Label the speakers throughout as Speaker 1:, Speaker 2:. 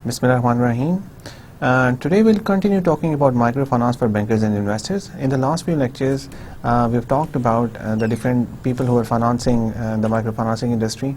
Speaker 1: Bismillah Rahman Rahim. Today we'll continue talking about microfinance for bankers and investors. In the last few lectures, we've talked about the different people who are financing the microfinancing industry.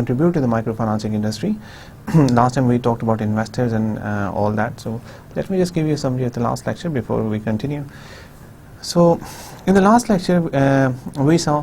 Speaker 1: contribute to the microfinancing industry. Last time we talked about investors and all that. So let me just give you a summary of the last lecture before we continue. So in the last lecture, we saw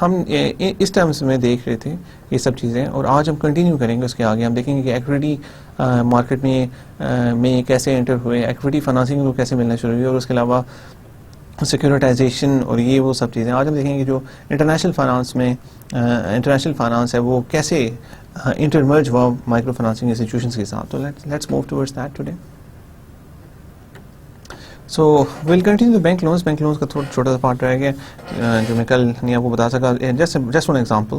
Speaker 1: ہم اس terms میں دیکھ رہے تھے یہ سب چیزیں, اور آج ہم کنٹینیو کریں گے اس کے آگے. ہم دیکھیں گے کہ ایکویٹی مارکیٹ میں کیسے انٹر ہوئے, ایکویٹی فنانسنگ کو کیسے ملنا شروع ہوئی, اور اس کے علاوہ سیکورٹائزیشن اور یہ وہ سب چیزیں. آج ہم دیکھیں گے جو انٹرنیشنل فائنانس میں انٹرنیشنل فائنانس ہے وہ کیسے انٹرمرج ہوا مائکرو فنانسنگ انسٹیٹیوشنس کے ساتھ. تو let's move towards debt today. So we'll continue bank loans. Bank loans کا تھوڑا چھوٹا سا پارٹ رہ گیا جو میں کل نہیں آپ کو بتا سکا. Just one example,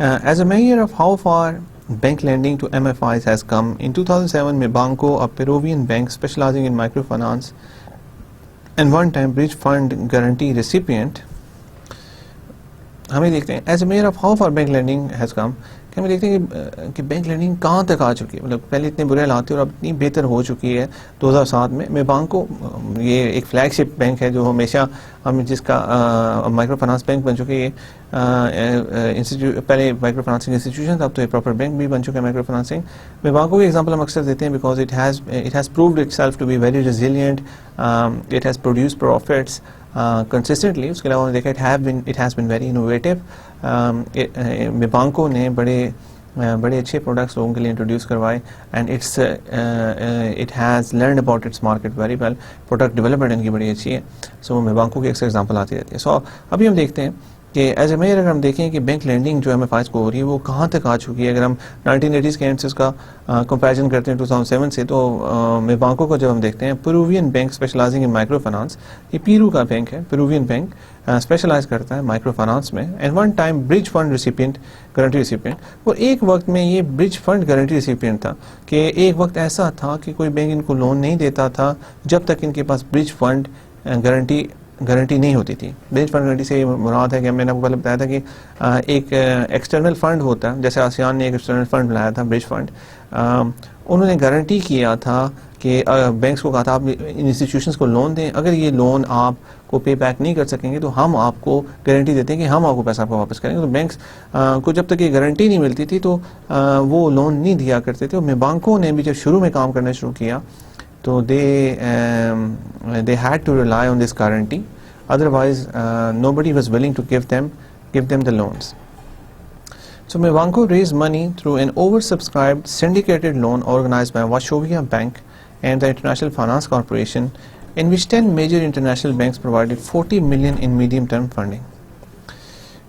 Speaker 1: as a measure of how for bank lending to MFIs has come. In 2007, Mibanco, a Peruvian bank specializing in microfinance and one-time bridge fund guarantee recipient, ہمیں دیکھتے ہیں as a measure of how far bank lending has come, کہ ہمیں دیکھتے ہیں کہ bank landing کہاں تک آ چکی ہے. مطلب پہلے اتنے برے حالات تھے اور اب اتنی بہتر ہو چکی ہے 2007 میں. میبانکو یہ ایک فلیگ شپ بینک ہے جو ہمیشہ ہم جس کا مائکرو فنانس بینک بن چکے. یہ پہلے مائکرو فنانسنگ انسٹیٹیوشن تھا, اب تو یہ پراپر بینک بھی بن چکا ہے مائکرو فنانسنگ. میبانکو کی ایگزامپل ہم اکثر دیتے ہیں because it has proved itself to be very resilient, it has produced profits consistently. اس کے علاوہ ہم نے دیکھا it has been very innovative. Mibanco نے بڑے اچھے پروڈکٹس لوگوں کے لیے انٹروڈیوس کروائے, and it has learned about its market very well. Product development ان کی بڑی اچھی ہے. سو میبانکو کی اکثر ایگزامپل آتی رہتی ہے. سو ابھی ہم دیکھتے ہیں کہ ایز اے میئر اگر ہم دیکھیں کہ بینک لینڈنگ جو MFIs کو ہو رہی ہے وہ کہاں تک آ چکی ہے. اگر ہم 1980s کے اینڈ سے اس کا کمپیریزن کرتے ہیں 2007 سے, تو میبانکو کو جب ہم دیکھتے ہیں, Peruvian bank specializing in microfinance, یہ پیرو کا بینک ہے, پیرووین بینک اسپیشلائز کرتا ہے مائکرو فنانس میں, and one time bridge fund recipient, guarantee recipient. اور ایک وقت میں یہ برج فنڈ گارنٹی ریسیپینٹ تھا, کہ ایک وقت ایسا تھا کہ کوئی بینک ان کو لون نہیں دیتا تھا جب تک ان کے پاس برج فنڈ گارنٹی نہیں ہوتی تھی. برج فنڈ گارنٹی سے یہ مراد ہے کہ میں نے آپ کو پہلے بتایا تھا کہ ایک ایکسٹرنل فنڈ ہوتا ہے, جیسے آسیان نے ایک ایکسٹرنل فنڈ لایا تھا برج فنڈ. انہوں نے گارنٹی کیا تھا کہ بینکس کو کہا تھا آپ ان انسٹیٹیوشنس کو لون دیں, اگر یہ لون آپ کو پے بیک نہیں کر سکیں گے تو ہم آپ کو گارنٹی دیتے ہیں کہ ہم آپ کو پیسہ آپ کو واپس کریں گے. تو بینکس کو جب تک یہ گارنٹی نہیں ملتی تھی تو وہ لون نہیں دیا کرتے تھے. اور میبانکو نے بھی جب شروع میں کام کرنا شروع کیا تو they had to rely on this guarantee, otherwise nobody was willing to give them the loans. So Mibanco raised money through an oversubscribed syndicated loan organized by Wachovia Bank and the International Finance Corporation, in which 10 major international banks provided $40 million in medium-term funding.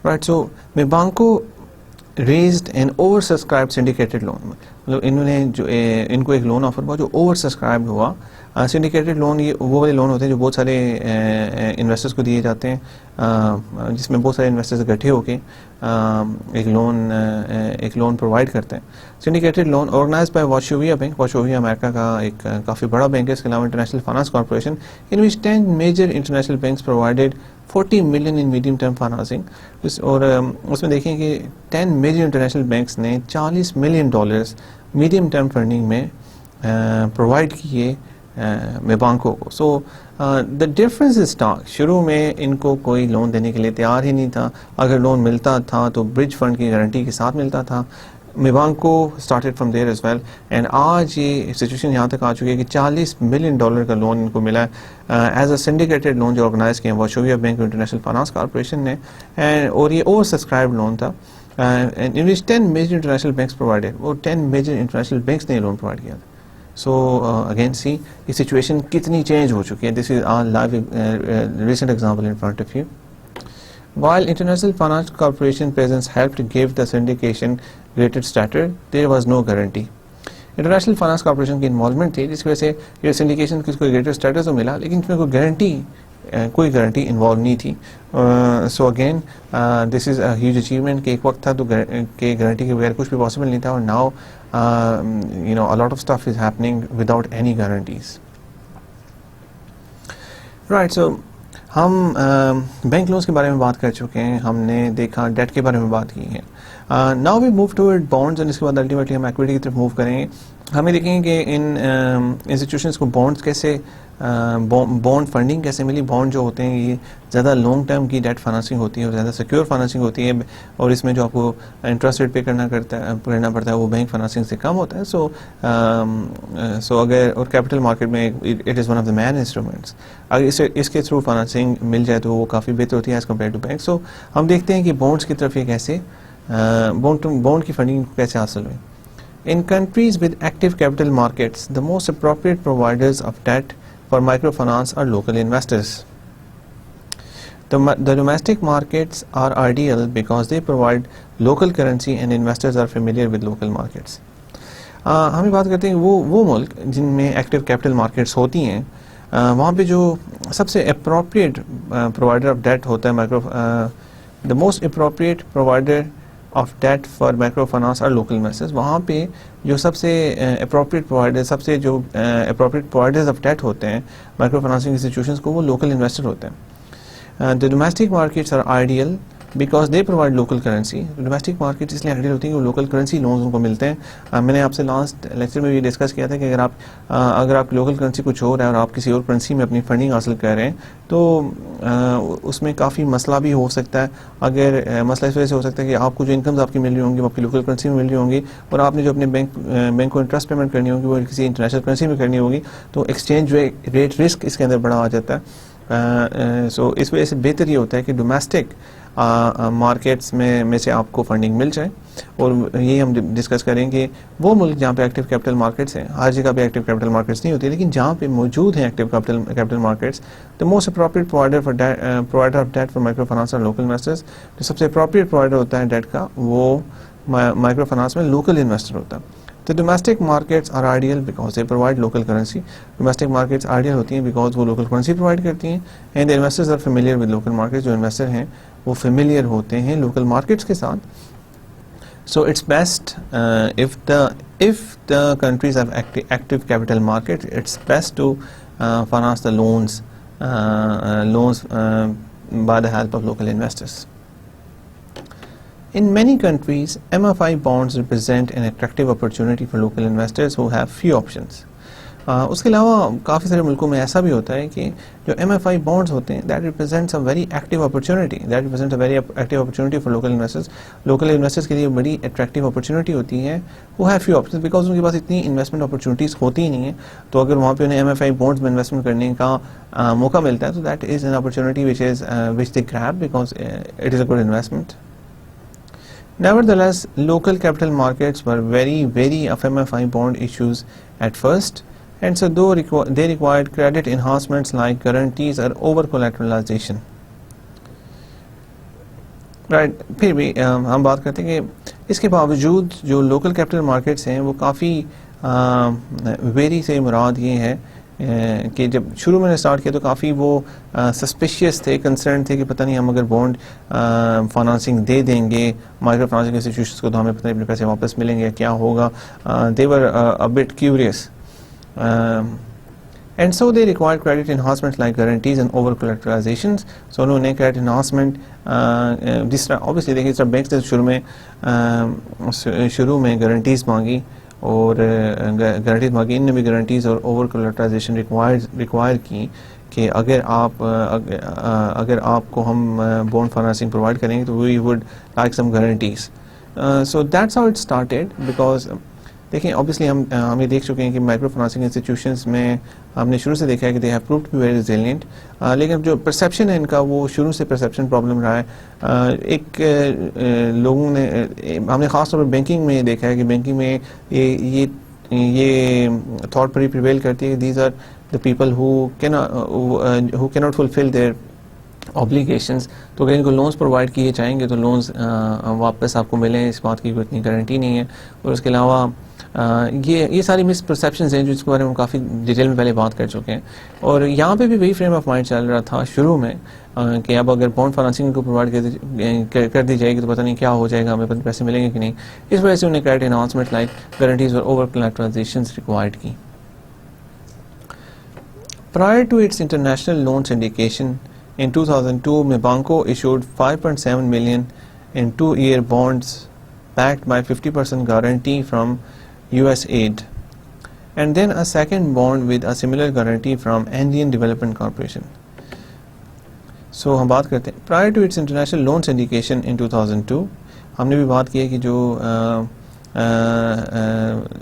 Speaker 1: Right, so Mibanco raised an oversubscribed syndicated loan. مطلب انہوں نے جو ان کو ایک loan offer ہوا جو over subscribed ہوا. سنڈیکیٹڈ loan یہ وہ والے لون ہوتے ہیں جو بہت سارے انویسٹرز کو دیے جاتے ہیں, جس میں بہت سارے انویسٹرز اکٹھے ہو کے ایک لون پرووائڈ کرتے ہیں. Syndicated loan organized by Wachovia bank. Wachovia امریکا کا ایک کافی بڑا بینک ہے. اس کے علاوہ international finance corporation, in which 10 major international banks provided $40 million in medium term financing. اور اس میں دیکھیں کہ 10 میجر انٹرنیشنل بینکس نے $40 million میڈیم ٹرم فنڈنگ میں پرووائڈ کیے میبانکو کو. سو دا ڈفرنس از اسٹارک. شروع میں ان کو کوئی لون دینے کے لیے تیار ہی نہیں تھا. اگر لون ملتا تھا تو برج فنڈ کی گارنٹی کے ساتھ ملتا تھا. Mibanco started from there as well, and آج یہ سچویشن یہاں تک آ چکی ہے کہ $40 million کا لون ان کو ملا ایز اے سنڈیکیٹڈ لون جو آرگنائز کیا واچوویا بینک اور انٹرنیشنل فائنانس کارپوریشن نے. اور یہ اوور سبسکرائبڈ لون تھا, in which 10 major international banks provided. وہ 10 major international banks نے لون پرووائڈ کیا تھا. So again see یہ سچویشن کتنی چینج ہو چکی ہے. This is our live recent example in front of you. While International Finance Corporation presence helped give the syndication greater stature, there was no guarantee. International finance corporation کی involvement تھی جس کی وجہ سے یہ سنڈیکیشن کو کوئی گریٹر اسٹیٹس تو ملا, لیکن اس میں کوئی گارنٹی انوالو نہیں تھی. So again this is a huge achievement کہ ایک وقت تھا تو کہ گارنٹی کے بغیر کچھ بھی پاسبل نہیں تھا, اور now a lot of stuff is happening without any guarantees. Right, so ہم بینک لونز کے بارے میں بات کر چکے ہیں, ہم نے دیکھا ڈیٹ کے بارے میں بات کی ہے. Now we move toward bonds and اس کے بعد الٹیمیٹلی ہم ایکویٹی کی طرف موو کریں گے. ہمیں دیکھیں گے کہ ان انسٹیٹیوشنس کو بانڈز کیسے بانڈ فنڈنگ کیسے ملی. بانڈ جو ہوتے ہیں یہ زیادہ لانگ ٹرم کی ڈیٹ فائنانسنگ ہوتی ہے اور زیادہ سیکیور فائنانسنگ ہوتی ہے, اور اس میں جو آپ کو انٹرسٹ ریٹ پے کرنا پڑتا ہے وہ بینک فائنانسنگ سے کم ہوتا ہے. سو اگر اور کیپٹل مارکیٹ میں it is one of the main instruments, اگر اس کے تھرو فائنانسنگ مل جائے تو وہ کافی بہتر ہوتی ہے ایز کمپیئر ٹو بینک. سو ہم دیکھتے ہیں کہ بانڈس کی طرف یہ کیسے بانڈ کی فنڈنگ کیسے حاصل ہوئی. In countries with active capital markets, the most appropriate providers of debt for microfinance are local investors. The domestic markets are ideal because they provide local currency and investors are familiar with local markets. ہمیں بات کرتے ہیں وہ ملک جن میں active capital markets ہوتی ہیں, وہاں پہ جو سب سے اپروپریٹ پرووائڈر آف ڈیٹ ہوتا ہے the most appropriate provider of debt for microfinance are local investors. وہاں پہ جو سب سے appropriate provider, سب سے جو appropriate providers of debt ہوتے ہیں مائکرو فائنانسنگ انسٹیٹیوشنس کو, وہ local investor ہوتے ہیں. The domestic markets are ideal because they provide local currency. Domestic market اس لیے آئیڈیل ہوتی ہیں کہ وہ لوکل کرنسی لونز ان کو ملتے ہیں. میں نے آپ سے لاسٹ لیکچر میں بھی ڈسکس کیا تھا کہ اگر آپ لوکل کرنسی کچھ اور ہے اور آپ کسی اور کرنسی میں اپنی فنڈنگ حاصل کر رہے ہیں تو اس میں کافی مسئلہ بھی ہو سکتا ہے. اگر مسئلہ اس وجہ سے ہو سکتا ہے کہ آپ کو جو انکمز آپ کی مل رہی ہوں گی وہ آپ کی لوکل کرنسی میں مل رہی ہوں گی, اور آپ نے جو اپنے بینک کو انٹرسٹ پیمنٹ کرنی ہوگی وہ کسی انٹرنیشنل کرنسی میں کرنی ہوگی, تو ایکسچینج ریٹ رسک اس کے اندر بڑا آ جاتا ہے. سو اس وجہ سے بہتر یہ ہوتا ہے کہ ڈومیسٹک مارکیٹس میں سے آپ کو فنڈنگ مل جائے. اور یہی ہم ڈسکس کریں کہ وہ ملک جہاں پہ ایکٹیو کیپٹل مارکیٹس ہیں, ہر جگہ پہ ایکٹیو کیپٹل مارکیٹس نہیں ہوتی, لیکن جہاں پہ موجود ہیں active capital markets, the most appropriate provider of debt for microfinance اور لوکل انویسٹرز. جو سب سے اپروپریٹ پرووائڈر ہوتا ہے ڈیٹ کا وہ مائکرو فائنانس میں لوکل انویسٹر ہوتا ہے. The domestic markets are ideal because they provide local currency. Domestic markets ideal ہوتی ہیں because وہ local currency provide کرتی ہیں, and the investors are familiar with local markets. جو investor ہیں وہ familiar ہوتے ہیں local markets کے ساتھ. So it's best if the countries have active capital markets, it's best to finance the loans by the help of local investors. In many countries, MFI bonds represent an attractive opportunity for local investors who have few options. اس کے علاوہ کافی سارے ملکوں میں ایسا بھی ہوتا ہے کہ جو MFI bonds ہوتے ہیں that represents a very active opportunity. That represents a very active opportunity for local investors. Local investors کے لیے بڑی attractive opportunity ہوتی ہے who have few options because ان کے پاس اتنی investment opportunities ہوتی ہی نہیں ہیں. تو اگر وہاں پہ انہیں MFI bonds میں investment کرنے کا موقع ملتا ہے تو that is an opportunity which they grab because it is a good investment. Nevertheless, local capital markets were very wary of MFI bond issues at first, and so they required credit enhancements like guarantees or over collateralization. Right, پھر بھی ہم بات کرتے ہیں کہ اس کے باوجود جو لوکل کیپٹل مارکیٹس ہیں وہ کافی ویری سے مراد یہ ہے کہ جب شروع میں نے اسٹارٹ کیا تو کافی وہ سسپیشیس تھے, کنسرن تھے کہ پتہ نہیں ہم اگر بانڈ فائنانسنگ دے دیں گے مائکرو فائنانسنگ انسٹیٹیوشنس کو تو ہمیں پتہ نہیں اپنے پیسے واپس ملیں گے, کیا ہوگا. They were a bit curious and so they required credit enhancement like guarantees and over collateralizations. So انہوں نے کریڈٹ انہانسمنٹ جس طرح اوبیسلی دیکھیے, اس طرح بینکس نے شروع میں گارنٹیز مانگی اور گارنٹیز مانگی, ان نے بھی گارنٹیز اور اوور کولیٹرائزیشن ریکوائر کی کہ اگر آپ کو ہم بانڈ فائنانسنگ پرووائڈ کریں گے تو we would like some guarantees. So that's how it started because دیکھیں اوبیسلی ہم یہ دیکھ چکے ہیں کہ مائکرو فائنانسنگ انسٹیٹیوشنس میں ہم نے شروع سے دیکھا ہے کہ they have proved to be very resilient, لیکن جو پرسیپشن ہے ان کا وہ شروع سے پرسیپشن پرابلم رہا ہے. ایک لوگوں نے ہم نے خاص طور پر بینکنگ میں یہ دیکھا ہے کہ بینکنگ میں یہ تھاٹ پر ہی پریویل کرتی ہے کہ these are the people who cannot fulfill their obligations. تو اگر ان کو لونز پرووائڈ کیے جائیں گے تو لونز واپس آپ کو ملیں, اس بات کی کوئی اتنی گارنٹی نہیں ہے. اور اس کے علاوہ یہ ساری مس پرسیپشنز ہیں جس کے بارے میں ہم کافی ڈیٹیل میں پہلے بات کر چکے ہیں. اور یہاں پہ بھی وہی فریم آف مائنڈ چل رہا تھا شروع میں کہ اب اگر بانڈ فائنانسنگ کو پرووائڈ کر دی جائے گی تو پتہ نہیں کیا ہو جائے گا, ہمیں پیسے ملیں گے کہ نہیں. اس وجہ سے انہیں کریڈٹ انہانسمنٹ لائک گارنٹیز اور اوور کولیٹرلائزیشنز ریکوائرڈ کی. Prior to its international loan syndication in 2002, Mibanco issued 5.7 million in 2-year bonds backed by 50% guarantee from US aid, and then a second bond with a similar guarantee from Andean Development Corporation. So ہم بات کرتے ہیں prior to its international loan syndication in 2002. ہم نے بھی بات کی ہے کہ جو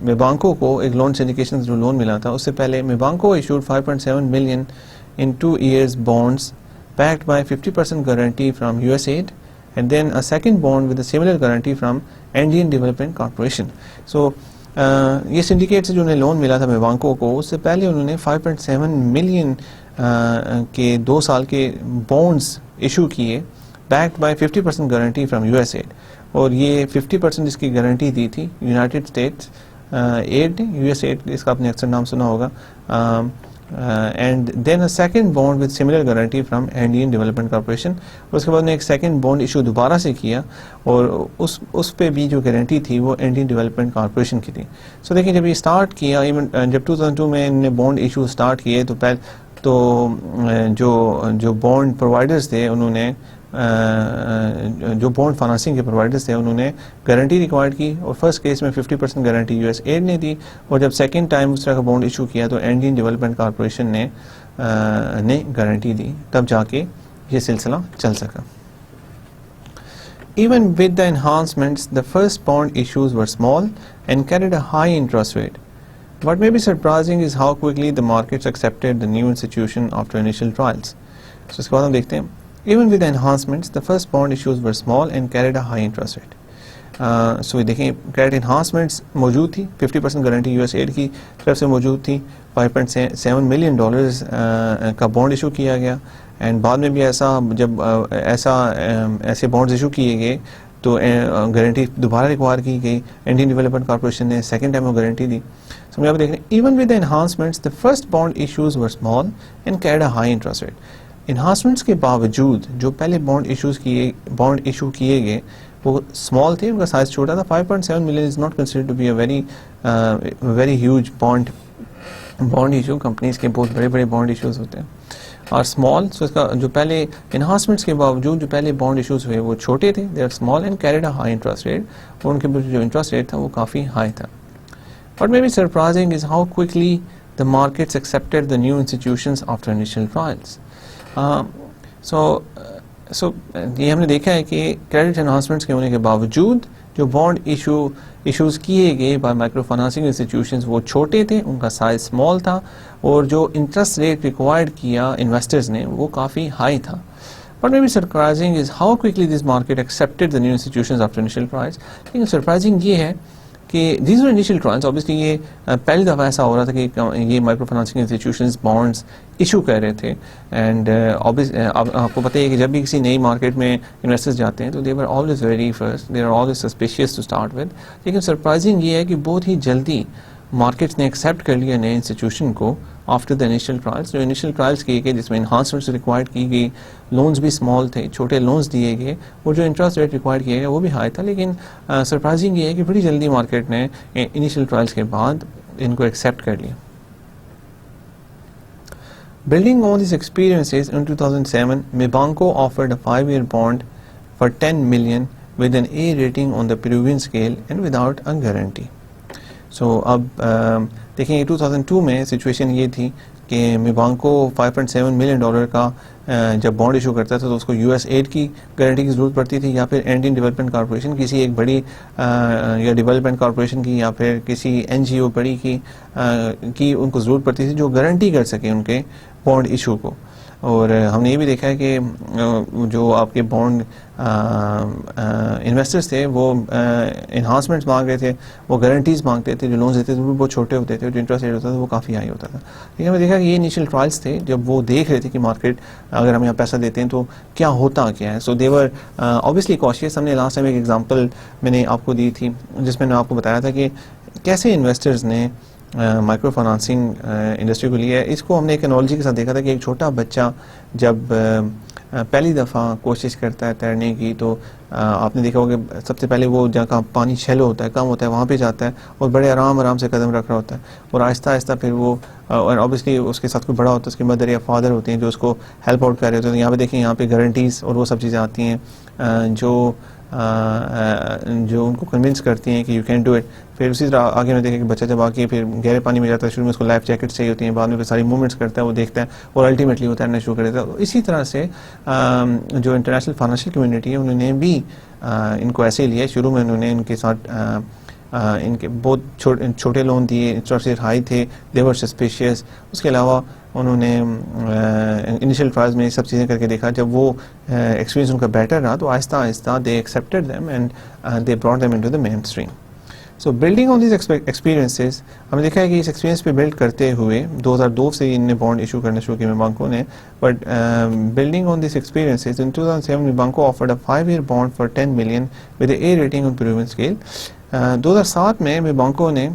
Speaker 1: میبانکو کو ایک لون سینڈیکیشن جو لون ملا تھا اس سے پہلے میبانکو issued 5.7 million in 2 years bonds backed by 50% guarantee from USAID, and then a second bond with a similar guarantee from Andean Development Corporation. So یہ سنڈیکیٹ سے جو انہیں لون ملا تھا میبانکو کو اس سے پہلے انہوں نے 5.7 million کے 2 سال کے بونڈز ایشو کیے backed by 50% guarantee from USA, اور یہ 50% اس کی گارنٹی دی تھی یونائٹیڈ اسٹیٹس ایڈ USA, اس کا آپ نے اکثر نام سنا ہوگا, and then a second bond with similar guarantee from Indian Development Corporation. اس کے بعد نے ایک سیکنڈ بانڈ ایشو دوبارہ سے کیا اور اس پہ بھی جو گارنٹی تھی وہ انڈین ڈیولپمنٹ کارپوریشن کی تھی. سو دیکھیں جب یہ اسٹارٹ کیا ایون جب 2002 میں انہوں نے بانڈ ایشو اسٹارٹ کیے تو جو بانڈ پرووائڈرز تھے انہوں نے جو بانڈ فائنانسنگ کے پرووائڈرز تھے انہوں نے گارنٹی ریکوائرڈ کی, اور فرسٹ کیس میں 50% گارنٹی USA نے دی, اور جب سیکنڈ ٹائم اس طرح کا بانڈ ایشو کیا تو انڈین ڈیولپمنٹ کارپوریشن نے گارنٹی دی, تب جا کے یہ سلسلہ چل سکا. Even with the enhancements, the first bond issues were small and carried a high interest rate. What may be surprising is how quickly the markets accepted the new institution after initial trials. So اس کے بعد ہم دیکھتے ہیں Even with the enhancements, the first bond issues were small and carried a high interest rate. So دیکھیں credit enhancements موجود تھی, 50% guarantee USAID کی طرف سے موجود تھی, $5.7 million کا بانڈ ایشو کیا گیا, اینڈ بعد میں بھی جب ایسے بانڈز ایشو کیے گئے تو گارنٹی دوبارہ ریکوائر کی گئی, انڈین ڈیولپمنٹ کارپوریشن نے سیکنڈ ٹائم وہ گارنٹی دی. سو یہاں پہ دیکھ رہے ہیں even with the enhancements the first bond issues were small and carried a high interest rate. Enhancements کے باوجود جو پہلے بانڈ ایشو کیے گئے وہ اسمال تھے, ان کا سائز چھوٹا تھا. 5.7 million is not considered to be a very huge bond issue. Companies کے بہت بڑے بڑے بانڈ ایشوز ہوتے ہیں اور اسمال. سو اس کا جو پہلے انہانسمنٹس کے باوجود جو پہلے بانڈ ایشوز ہوئے وہ چھوٹے تھے, they are small and carried a high interest rate, اور ان کے جو انٹرسٹ ریٹ تھا وہ کافی ہائی تھا. What may be surprising is how quickly the markets accepted the new institutions after initial trials. So یہ ہم نے دیکھا ہے کہ کریڈٹ انہانسمنٹس کے ہونے کے باوجود جو بانڈ ایشوز کیے گئے بائی مائکرو فائنانسنگ انسٹیٹیوشنز وہ چھوٹے تھے, ان کا سائز اسمال تھا, اور جو انٹرسٹ ریٹ ریکوائرڈ کیا انویسٹرز نے وہ کافی ہائی تھا. What may be surprising is how quickly this market accepted the new institutions after initial trials. لیکن سرپرائزنگ یہ ہے کہ these are initial trials. Obviously یہ پہلی دفعہ ایسا ہو رہا تھا کہ یہ micro financing institutions bonds issue کر رہے تھے, اینڈ آپ کو پتہ ہے کہ جب بھی کسی نئی مارکیٹ میں انویسٹرز جاتے ہیں تو they are always very first, they are always suspicious to start with. لیکن سرپرائزنگ یہ ہے کہ بہت ہی جلدی مارکیٹس نے ایکسیپٹ کر لیا نئے انسٹیٹیوشن کو آفٹر دا انیشیل ٹرائلس. جو انیشیل ٹرائلس کیے گئے جس میں انہانسمنٹس ریکوائرڈ کی گئی, لونز بھی اسمال تھے, چھوٹے لونز دیے گئے, اور جو انٹرسٹ ریٹ ریکوائرڈ کیے گئے وہ بھی ہائی تھا. لیکن سرپرائزنگ یہ ہے کہ بڑی جلدی مارکیٹ نے انیشیل ٹرائلس کے بعد ان کو ایکسیپٹ کر لیا. Building on these experiences, in 2007, Mibanco offered a 5-year bond for $10 million with an A rating on the Peruvian scale and without a guarantee. So اب دیکھیں 2002 میں سچویشن یہ تھی کہ میبانکو $5.7 million کا جب بانڈ ایشو کرتا تھا تو اس کو US8 کی گارنٹی کی ضرورت پڑتی تھی, یا پھر انڈین ڈیولپمنٹ کارپوریشن کسی ایک بڑی یا ڈیولپمنٹ کارپوریشن کی, یا پھر کسی NGO بڑی کی ان کو ضرورت پڑتی تھی جو گارنٹی کر سکے ان کے بانڈ ایشو کو. اور ہم نے یہ بھی دیکھا ہے کہ جو آپ کے بانڈ انویسٹرز تھے وہ انہانسمنٹس مانگ رہے تھے, وہ گارنٹیز مانگتے تھے, جو لونز دیتے تھے وہ بہت چھوٹے ہوتے تھے, جو انٹرسٹ ریٹ ہوتا تھا وہ کافی ہائی ہوتا تھا. لیکن ہم نے دیکھا کہ یہ انیشیل ٹرائلس تھے جب وہ دیکھ رہے تھے کہ مارکیٹ اگر ہم یہاں پیسہ دیتے ہیں تو کیا ہوتا کیا ہے. سو دیور اوبیسلی کاشیس. ہم نے لاسٹ ٹائم ایک ایگزامپل میں نے آپ کو دی تھی جس میں نے آپ کو بتایا تھا کہ کیسے انویسٹرز نے مائکرو فائنانسنگ انڈسٹری کو لیا ہے. اس کو ہم نے ایک انالوجی کے ساتھ دیکھا تھا کہ ایک چھوٹا بچہ جب پہلی دفعہ کوشش کرتا ہے تیرنے کی تو آپ نے دیکھا ہوگا کہ سب سے پہلے وہ جہاں کا پانی شیلو ہوتا ہے, کم ہوتا ہے, وہاں پہ جاتا ہے اور بڑے آرام سے قدم رکھ رہا ہوتا ہے, اور آہستہ آہستہ پھر وہ, اور اوبیسلی اس کے ساتھ کوئی بڑا ہوتا ہے, اس کی مدر یا فادر ہوتے ہیں جو اس کو ہیلپ آؤٹ کر رہے ہوتے ہیں. یہاں پہ دیکھیں یہاں پہ گارنٹیز اور وہ سب چیزیں آتی ہیں جو جو ان کو کنونس کرتی ہیں کہ یو کین ڈو اٹ. پھر اسی طرح آگے میں دیکھیں کہ بچہ جب آگے پھر گہرے پانی میں جاتا ہے, شروع میں اس کو لائف جیکٹ چاہیے ہوتی ہیں, بعد میں پھر ساری موومنٹس کرتا ہے, وہ دیکھتا ہے اور الٹیمیٹلی وہ تیرنا شروع کر دیتا ہے. اسی طرح سے جو انٹرنیشنل فائنینشیل کمیونٹی ہے انہوں نے بھی ان کو ایسے ہی لیا. شروع میں انہوں نے ان کے ساتھ ان کے بہت چھوٹے لون دیے, انٹرسٹ ریٹ ہائی تھے, دے ور سسپیشیس. اس کے علاوہ انہوں نے انیشیل ٹرائلز میں یہ سب چیزیں کر کے دیکھا. جب وہ ایکسپیرینس ان کا بیٹر رہا تو آہستہ آہستہ they accepted them and they brought them into the mainstream. So building on these experiences, ہم نے دیکھا ہے کہ اس ایکسپیرینس پہ بلڈ کرتے ہوئے 2002 سے ان نے بانڈ ایشو کرنا شروع کیا بینکوں نے. But building on these experiences in 2007 Banco offered a 5-year bond for 10 million with an A rating on proven scale. 2007 میں بینکوں نے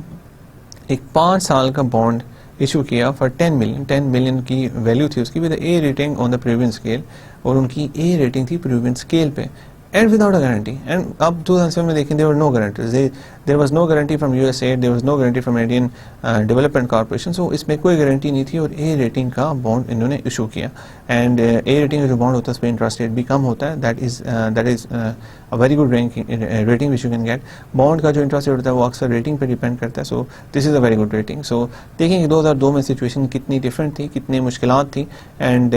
Speaker 1: ایک 5 سال کا بانڈ ایشو کیا فار 10 ملین کی ویلیو تھی اس کی, with A rating on the Peruvian scale, اور ان کی اے ریٹنگ تھی پروون اسکیل پہ, and without a guarantee. And اب 2007 میں دیکھیں there were no guarantees, there was no guarantee from U S A, there was no guarantee from Indian Development Corporation. So اس میں کوئی گارنٹی نہیں تھی اور اے ریٹنگ کا بانڈ انہوں نے ایشو کیا. اینڈ اے ریٹنگ کا جو بانڈ ہوتا ہے اس پہ انٹرسٹ ریٹ بھی کم ہوتا ہے. That is a very good rating which you can get. Bond کا جو انٹرسٹ ریٹ ہوتا ہے وہ اکثر ریٹنگ پہ ڈیپینڈ کرتا ہے. سو دس is a very good rating. سو دیکھیں کہ 2002 میں سچویشن کتنی ڈفرینٹ تھی, کتنی مشکلات تھی. اینڈ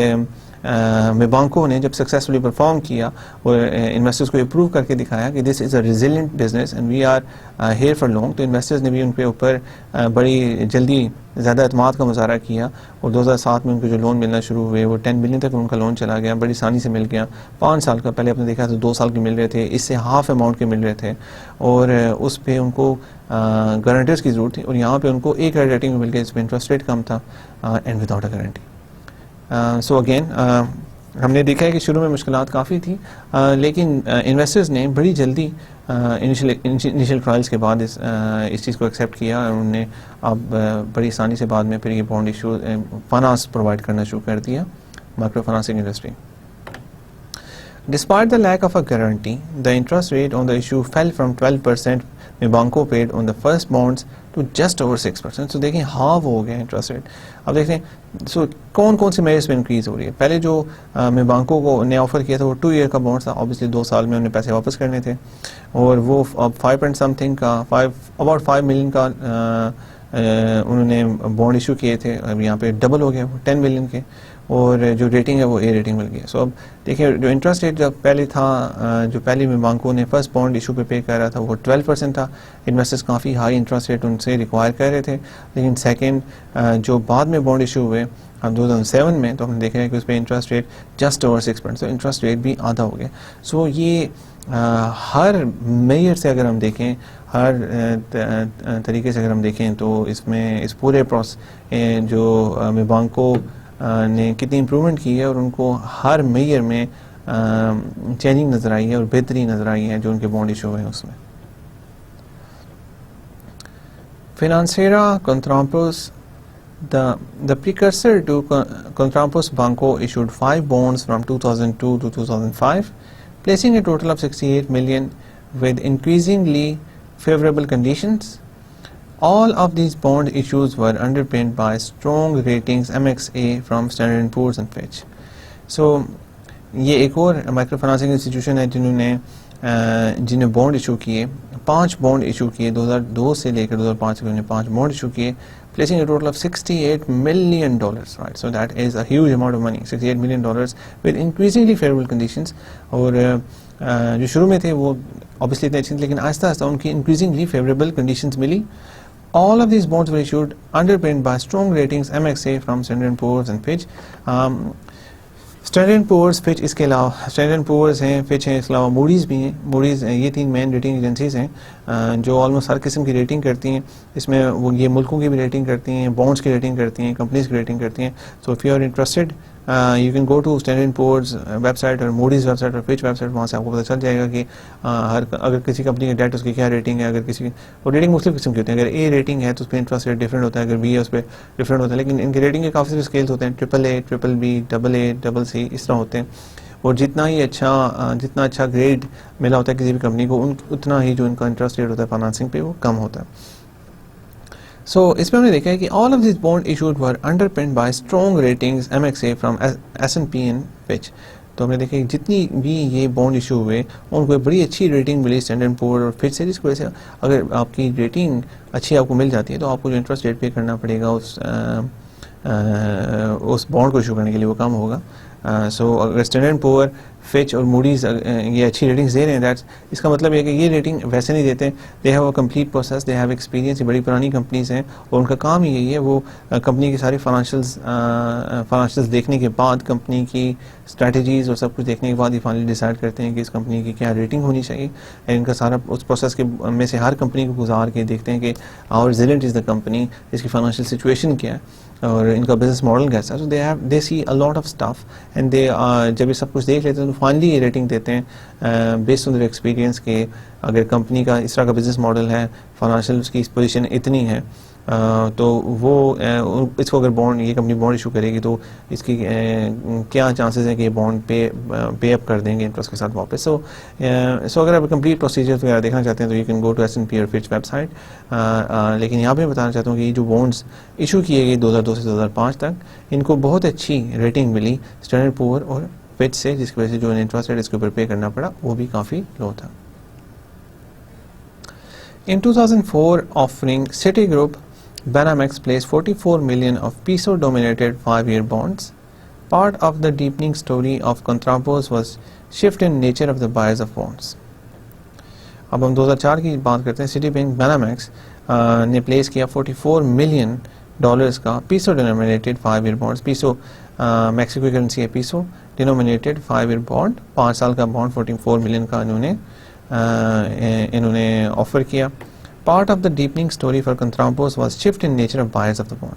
Speaker 1: بینکوں نے جب سکسیسفلی پرفارم کیا اور انویسٹرز کو اپروو کر کے دکھایا کہ this is a resilient business and we are here for long, تو انویسٹرز نے بھی ان کے اوپر بڑی جلدی زیادہ اعتماد کا مظاہرہ کیا. اور 2007 میں ان کو جو لون ملنا شروع ہوئے وہ 10 بلین تک ان کا لون چلا گیا, بڑی آسانی سے مل گیا. 5 سال کا, پہلے آپ نے دیکھا تو 2 سال کے مل رہے تھے, اس سے ہاف اماؤنٹ کے مل رہے تھے, اور اس پہ ان کو گارنٹرز کی ضرورت تھی. اور یہاں پہ ان کو ایک ریٹنگ مل گئی جس پہ انٹرسٹ ریٹ کم تھا and without a guarantee. So again ہم نے دیکھا ہے کہ شروع میں مشکلات کافی تھی, لیکن انویسٹرز نے بڑی جلدی انیشیل ٹرائلز کے بعد اس چیز کو ایکسیپٹ کیا, اور انہوں نے اب بڑی آسانی سے بعد میں پھر یہ بانڈ ایشو فائنانس پرووائڈ کرنا شروع کر دیا micro financing industry. Despite the lack of a guarantee, the interest rate on the issue fell from 12% میں بینکوں paid on the first bonds to just over 6%. So دیکھیں ہاف ہو گیا interest rate. اب دیکھتے ہیں سو کون سے میجرس میں انکریز ہو رہی ہے. پہلے جو میں بینکوں کو نے آفر کیا تھا وہ 2 year کا بانڈ تھا, obviously 2 سال میں انہیں پیسے واپس کرنے تھے, اور وہ اب 5 کا about 5 million کا انہوں نے بانڈ ایشو کیے تھے. اب یہاں پہ ڈبل ہو گیا وہ 10 ملین کے, اور جو ریٹنگ ہے وہ اے ریٹنگ مل گیا. سو اب دیکھیں جو انٹرسٹ ریٹ جب پہلے تھا, جو پہلے میں بینکوں نے فرسٹ بانڈ ایشو پہ کر رہا تھا وہ 12% تھا. Investors coffee high interest rate in سے ریکوائر کر رہے تھے, لیکن سیکنڈ جو بعد میں بانڈ ایشو ہوئے 2007 میں, تو ہم نے دیکھا ہے کہ اس پہ انٹرسٹ ریٹ جسٹ اوور 6%, تو انٹرسٹ ریٹ بھی آدھا ہو گیا. سو یہ ہر میئر سے اگر ہم دیکھیں, ہر طریقے سے اگر ہم دیکھیں تو اس میں اس پورے جو بینکوں نے کتنی امپرومنٹ کی ہے, اور ان کو ہر میئر میں چینجنگ نظر آئی ہے اور بہتری نظر آئی ہے جو ان کے بانڈ ایشو ہوئے ہیں اس میں. Financiera Contrampos, the precursor to Contrampos Banco, issued 5 bonds from 2002 to 2005, placing a total of 68 million with increasingly favorable conditions. All of these bond issues were underpinned by strong ratings MXA from Standard & Poor's and Fitch. So یہ ایک اور micro financing institution ہے جنہیں bond issue کیے, 5 bond issue کیے 2002 سے لے کر 2005 تک. انہوں نے 5 بانڈ ایشو کیے, placing a total of $68 million, right? So that is a huge amount of money, $68 million with increasingly favorable conditions. اور جو شروع میں تھے وہ obviously اتنے اچھے, لیکن آہستہ آہستہ ان کی increasingly favorable conditions ملی. All of these bonds were issued underpinned by strong ratings MXA from Standard & Poor's and Fitch. Standard & Poor's, Fitch, اس کے علاوہ Standard & Poor's ہیں, Fitch ہیں, اس کے علاوہ موڈیز بھی ہیں. موڈیز یہ 3 مین ریٹنگ ایجنسیز ہیں جو آلموسٹ ہر قسم کی ریٹنگ کرتی ہیں. اس میں وہ یہ ملکوں کی بھی ریٹنگ کرتی ہیں, بانڈس کی ریٹنگ کرتی ہیں, کمپنیز کی ریٹنگ کرتی ہیں. So if you are interested you can go to Standard & Poor's website اور موڈیز ویب سائٹ اور Fitch ویب سائٹ, وہاں سے آپ کو پتہ چل جائے گا کہ اگر کسی کمپنی کا ڈیٹ اس کی کیا ریٹنگ ہے. اگر کسی کی اور ریٹنگ مختلف قسم کی ہوتی ہیں. اگر اے ریٹنگ ہے تو اس پہ انٹرسٹ ریٹ ڈفرینٹ ہوتا ہے, اگر بی ہے اس پہ ڈفرینٹ ہوتا ہے, لیکن ان کی ریٹنگ کے کافی سارے اسکیلز ہوتے ہیں, AAA, BBB, CCC اس طرح ہوتے ہیں. اور جتنا اچھا گریڈ ملا ہوتا ہے کسی بھی کمپنی کو, اتنا ہی جو ان کا انٹرسٹ ریٹ ہوتا ہے فائنانسنگ پہ وہ کم ہوتا ہے. سو اس میں ہم نے دیکھا ہے کہ all of these bond issued were underpinned by strong ratings MXA from S&P and Fitch. تو ہم نے دیکھا کہ جتنی بھی یہ بانڈ ایشو ہوئے ان کو بڑی اچھی ریٹنگ ملی اسٹینڈرڈ پور اور فچ سے، جس کی وجہ سے اگر آپ کی ریٹنگ اچھی آپ کو مل جاتی ہے تو آپ کو جو انٹرسٹ ریٹ پے کرنا پڑے گا اس بانڈ کو ایشو کرنے کے لیے وہ کم ہوگا. سو اگر اسٹینڈرڈ پور، فچ اور موڈیز یہ اچھی ریٹنگز دے رہے ہیں، اس کا مطلب یہ ہے کہ یہ ریٹنگ ویسے نہیں دیتے. They have a complete process, they have experience. یہ بڑی پرانی کمپنیز ہیں اور ان کا کام ہی یہی ہے، وہ کمپنی کی ساری فائنانشلز دیکھنے کے بعد، کمپنی کی اسٹریٹجیز اور سب کچھ دیکھنے کے بعد یہ فائنلی ڈیسائڈ کرتے ہیں کہ اس کمپنی کی کیا ریٹنگ ہونی چاہیے. ان کا سارا اس پروسیس کے میں سے ہر کمپنی کو گزار کے دیکھتے ہیں کہ how resilient is the company, اس کی فائنینشیل سچویشن کیا ہے اور ان کا بزنس ماڈل کیسا ہے. So they see a lot of stuff and they جب یہ سب کچھ دیکھ لیتے ہیں تو فائنلی یہ ریٹنگ دیتے ہیں بیسڈ آن دیئر ایکسپیرینس کہ اگر کمپنی کا اس طرح کا بزنس ماڈل ہے، فائنینشیل اس کی پوزیشن اتنی ہے، تو وہ اس کو اگر بانڈ یہ کمپنی بانڈ ایشو کرے گی تو اس کی کیا چانسز ہیں کہ یہ بانڈ پے اپ کر دیں گے انٹرسٹ کے ساتھ واپس. سو اگر آپ کمپلیٹ پروسیجر وغیرہ دیکھنا چاہتے ہیں تو you can go to S&P اور فچ ویب سائٹ. لیکن یہاں پہ میں بتانا چاہتا ہوں کہ یہ جو بانڈس ایشو کیے گئے 2002 سے 2005 تک، ان کو بہت اچھی ریٹنگ ملی اسٹینڈرڈ پور اور فچ سے، جس کی وجہ سے جو انٹرسٹ ریٹ اس کے اوپر پے کرنا پڑا وہ بھی کافی لو تھا. In 2004 offering, Citigroup Banamex placed 44 million of peso-dominated 5-year bonds. Part of the deepening story of Contrapos was shift in nature of the buyers of bonds. اب ہم 2004 کی بات کرتے ہیں. سٹی بینک بینامیکس نے پلیس کیا $44 million کا peso denominated 5-year bonds. Peso Mexico کی کرنسی ہے، پیسو ڈینومینیٹڈ 5-year bond، 5 سال کا بانڈ 44 ملین کا انہوں نے آفر کیا. Part of the deepening story for Compartamos was shift in nature of buyers of the bond.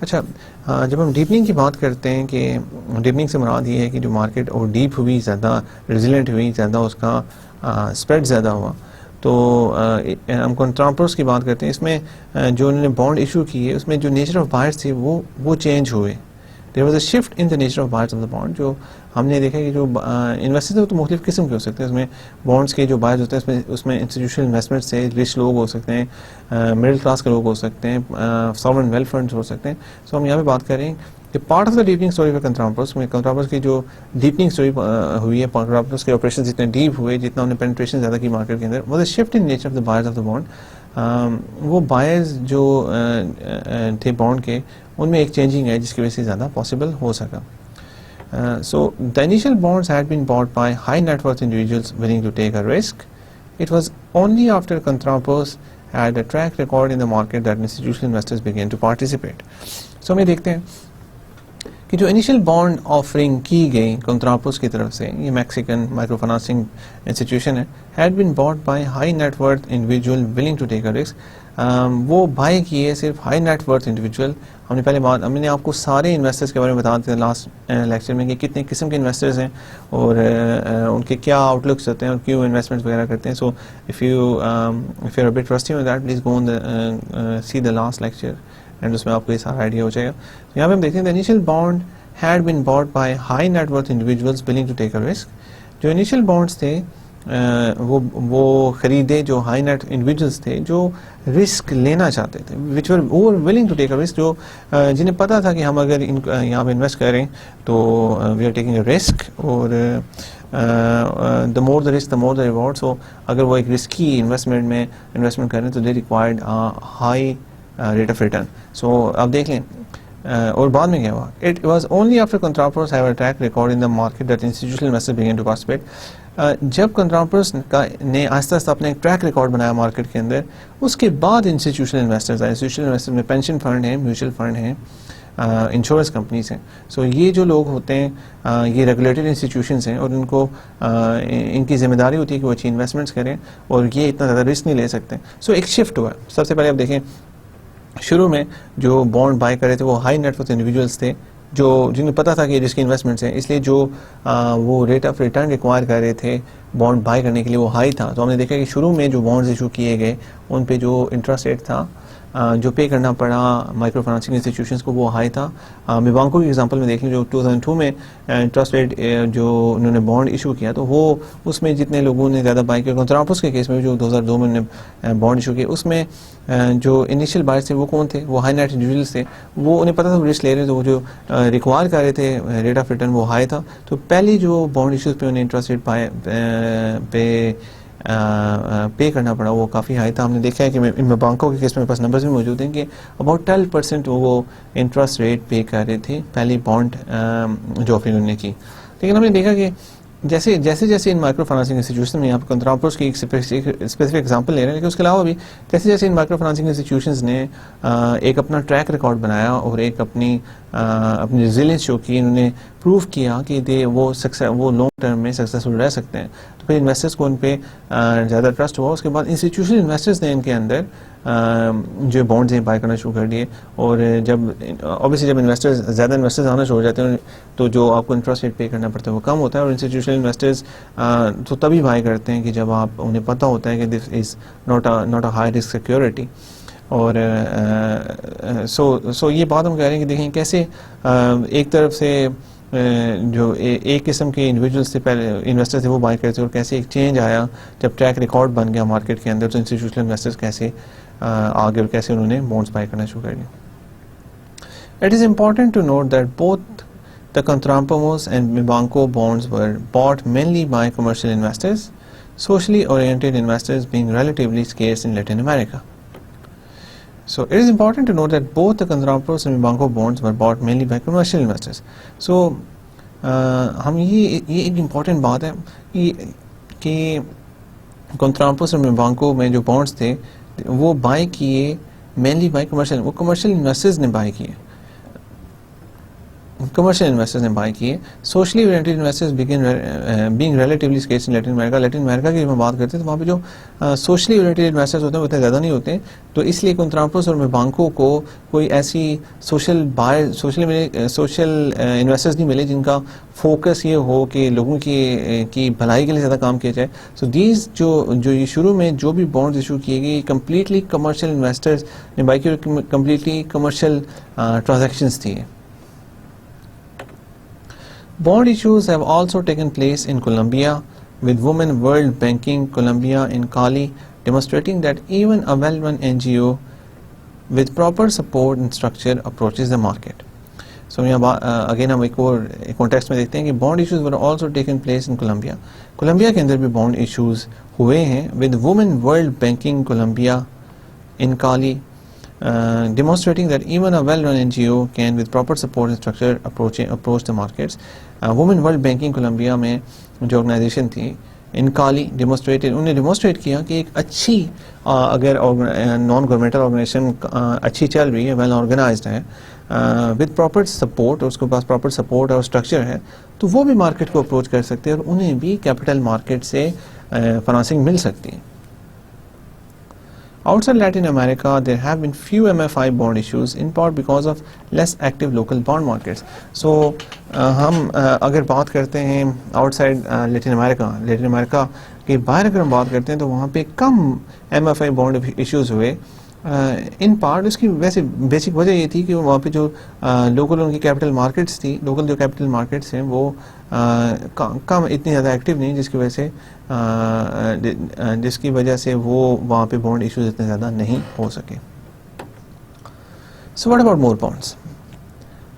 Speaker 1: اچھا، جب ہم ڈیپننگ کی بات کرتے ہیں کہ ڈیپننگ سے مراد یہ ہے کہ جو مارکیٹ اور ڈیپ ہوئی، زیادہ ریزیلنٹ ہوئی، زیادہ اس کا اسپریڈ زیادہ ہوا، تو ہم کنٹرامپوس کی بات کرتے ہیں. اس میں جو انہوں نے بانڈ ایشو کیے اس میں جو نیچر آف بائرز تھے وہ چینج ہوئے. There was a shift in the nature of buyers of the bond. جو ہم نے دیکھا کہ جو انویسٹرز ہیں تو مختلف قسم کے ہو سکتے ہیں. اس میں بانڈس کے جو بائرز ہوتے ہیں اس میں انسٹیٹیوشنل انویسٹمنٹ سے رچ لوگ ہو سکتے ہیں، مڈل کلاس کے لوگ ہو سکتے ہیں، ساورن ویلتھ فنڈز ہو سکتے ہیں. سو ہم یہاں پہ بات کر رہے ہیں کہ part of the deepening story for Compartamos میں کنترامپوس کی جو ڈیپننگ اسٹوری ہوئی ہے، کنترامپوس کے آپریشن جتنے ڈیپ ہوئے، جتنا انہوں نے پینٹریشن زیادہ کی مارکیٹ کے اندر، was a shift in nature of the buyers of the bond. وہ بائرز جو تھے بانڈ کے، ان میں ایک چینجنگ ہے جس کی وجہ سے زیادہ پاسبل ہو سکا. So the initial bonds had been bought by high net worth individuals willing to take a risk. It was only after Contrapos had a track record in the market that institutional investors began to participate. So ہم یہ دیکھتے ہیں کہ جو initial bond offering کی گئی کنتراپوس کی طرف سے، یہ میکسیکن مائکرو فائنانسنگ انسٹیٹیوشن ہے، had been bought by high net worth individual willing to take a risk. وہ بائی کیے صرف ہائی نیٹ ورتھ انڈیویجول. ہم نے آپ کو سارے انویسٹرز کے بارے میں بتا دیا لاسٹ لیکچر میں کہ کتنے قسم کے انویسٹرز ہیں اور ان کے کیا آؤٹ لکس ہوتے ہیں اور کیوں انویسٹمنٹ وغیرہ کرتے ہیں. سو if you're a bit rusty on that, please go on see the last lecture and اس میں آپ کو یہ سارا آئیڈیا ہو جائے گا. یہاں پہ ہم دیکھتے ہیں initial bond had been bought by high net worth individuals willing to take a risk. جو انیشیل بانڈس تھے وہ خریدے جو ہائی نیٹ انڈیویجولس تھے جو رسک لینا چاہتے تھے، وچ ور ولنگ ٹو ٹیک اے رسک، جو جنہیں پتہ تھا کہ ہم اگر یہاں پہ انویسٹ کریں تو we are taking a risk, اور the more the risk the more the reward. سو اگر وہ ایک رسکی انویسٹمنٹ میں انویسٹمنٹ کریں تو they required high rate of return. So آپ دیکھ لیں اور بعد میں کیا ہوا. It was only after Compartamos have a track record in the market that institutional investor began to participate. جب کنٹراپوس نے آہستہ آہستہ اپنا ایک ٹریک ریکارڈ بنایا مارکیٹ کے اندر، اس کے بعد انسٹیٹیوشنل انویسٹرز آئے. انسٹیٹیوشنل انویسٹر میں پینشن فنڈ ہیں، میوچل فنڈ ہیں، انشورنس کمپنیز ہیں. سو یہ جو لوگ ہوتے ہیں یہ ریگولیٹڈ انسٹیٹیوشنز ہیں اور ان کو ان کی ذمہ داری ہوتی ہے کہ وہ اچھی انویسٹمنٹس کریں اور یہ اتنا زیادہ رسک نہیں لے سکتے. سو ایک شفٹ ہوا. سب سے پہلے آپ دیکھیں شروع میں جو بانڈ بائی کر رہے تھے وہ ہائی نیٹ ورتھ انڈیویجولس تھے جنہیں پتہ تھا کہ یہ رسکی انویسٹمنٹس ہیں، اس لیے جو وہ ریٹ آف ریٹرن ریکوائر کر رہے تھے بانڈ بائی کرنے کے لیے وہ ہائی تھا. تو ہم نے دیکھا کہ شروع میں جو بانڈز ایشو کیے گئے ان پہ جو انٹرسٹ ریٹ تھا جو پے کرنا پڑا مائکرو فائنانسنگ انسٹیٹیوشنس کو وہ ہائی تھا. میبانکو کی ایگزامپل میں دیکھ لیں جو 2002 میں انٹرسٹ ریٹ جو انہوں نے بانڈ ایشو کیا تو وہ اس میں جتنے لوگوں نے زیادہ بائی کیا, کنتراپوس کے کیس میں جو 2002 میں انہوں نے بانڈ ایشو کیا اس میں جو انیشیل بائرس تھے وہ کون تھے, وہ ہائی نیٹ انڈیویجولس تھے. وہ انہیں پتہ تھا رسک لے رہے ہیں تو وہ جو ریکوائر کر رہے تھے ریٹ آف ریٹرن وہ ہائی تھا. تو پہلی جو بانڈ ایشوز پہ انہیں انٹرسٹ ریٹ پے کرنا پڑا وہ کافی ہائی تھا. ہم نے دیکھا ہے کہ بینکوں کے کیس میں پاس نمبرز بھی موجود ہیں کہ اباؤٹ 12% وہ انٹرسٹ ریٹ پے کر رہے تھے پہلی بانڈ جو آفرنگ انہوں نے کی. لیکن ہم نے دیکھا کہ جیسے جیسے ان مائکرو فائنانسنگ انسٹیٹیوشن میں یہاں پہ کنتراپوس کی ایک اسپیسیفک ایگزامپل لے رہے ہیں, لیکن اس کے علاوہ بھی جیسے ان مائکرو فائنانسنگ انسٹیٹیوشنز نے ایک اپنا ٹریک ریکارڈ بنایا اور ایک اپنی ریزیلینس شو کی, انہوں نے پروو کیا کہ وہ لانگ ٹرم میں سکسیسفل رہ سکتے ہیں, تو پھر انویسٹرز کو ان پہ زیادہ ٹرسٹ ہوا. اس کے بعد انسٹیٹیوشنل انویسٹرز نے ان کے اندر جو بانڈز ہیں بائی کرنا شروع کر دیے. اور جب اوبیسلی جب زیادہ انویسٹرز آنا شروع ہو جاتے ہیں تو جو آپ کو انٹرسٹ ریٹ پے کرنا پڑتا ہے وہ کم ہوتا ہے. اور انسٹیٹیوشنل انویسٹرز تو تبھی بائی کرتے ہیں کہ جب انہیں پتہ ہوتا ہے کہ this is not a high risk security. اور سو یہ بات ہم کہہ رہے ہیں کہ دیکھیں کیسے ایک طرف سے جو ایک قسم کے انڈیویجولس سے پہلے انویسٹر تھے وہ بائی کرتے اور کیسے ایک چینج آیا جب ٹریک ریکارڈ بن گیا مارکیٹ کے اندر, تو انسٹیٹیوشنل انویسٹرز کیسے آگے اور کیسے انہوں نے بانڈز بائی کرنا شروع کر دیا. It is important to note that both the Contrapamos and Mibanco bonds were bought mainly by commercial investors, socially oriented investors being relatively scarce in Latin America. So it is important to note that both the Contrapamos and Mibanco bonds were bought mainly by commercial investors. So ہم یہ ایک important بات ہے کہ Contrapamos اور Mibanco میں جو bonds تھے وہ بائی کیے مینلی بائی کمرشل, وہ کمرشل انویسٹرز نے بائی کیے, کمرشل انویسٹرز نے بائی کیے. Socially oriented investors being relatively scarce in Latin America. Latin America کی میں بات کرتے ہیں تو وہاں پہ جو سوشلی اورینٹیڈ انویسٹرز ہوتے ہیں وہ اتنے زیادہ نہیں ہوتے, تو اس لیے کنتراپوس اور میبانکو کو کوئی ایسی سوشل انویسٹرز نہیں ملے جن کا فوکس یہ ہو کہ لوگوں کی بھلائی کے لیے زیادہ کام کیا جائے. سو دیز جو یہ شروع میں جو بھی بانڈز ایشو کیے گئے کمپلیٹلی کمرشل انویسٹرز نے بائی کی, کمپلیٹلی کمرشل ٹرانزیکشنز تھی. Bond issues have also taken place in Colombia with Women World Banking Colombia in Cali, demonstrating that even a well-run NGO with proper support and structure approaches the market. So again ہم ایک اور context میں دیکھتے ہیں کہ bond issues were also taken place in Colombia. Colombia کے اندر بھی bond issues ہوئے ہیں with Women World Banking Colombia in Cali, demonstrating that even a well-run NGO can with proper support and structure approach the markets. Women World Banking Colombia میں جو organization تھی ان کالی انہیں demonstrate کیا کہ ایک اچھی اگر نان گورنمنٹل آرگنائزیشن اچھی چل رہی ہے, ویل آرگنائزڈ ہے, ود پراپر سپورٹ, اور اس کے پاس پراپر سپورٹ اور اسٹرکچر ہے, تو وہ بھی مارکیٹ کو اپروچ کر سکتے ہیں اور انہیں بھی کیپٹل مارکیٹ سے فنانسنگ مل سکتی ہے. Outside Latin America, there have been few MFI bond issues, in part because of less active local bond markets. So, ہم اگر بات کرتے ہیں outside Latin America کے باہر اگر ہم بات کرتے ہیں تو وہاں پہ کم MFI bond issues ہوئے. ان پارٹ اس کی ویسے بیسک وجہ یہ تھی کہ وہاں پہ جو لوکل ان کی کیپٹل مارکیٹس تھی, لوکل جو کیپٹل مارکیٹس ہیں وہ کم اتنی زیادہ ایکٹیو نہیں, جس کی وجہ سے وہ وہاں پہ بانڈ ایشوز اتنے زیادہ نہیں ہو سکے. So what about more bonds?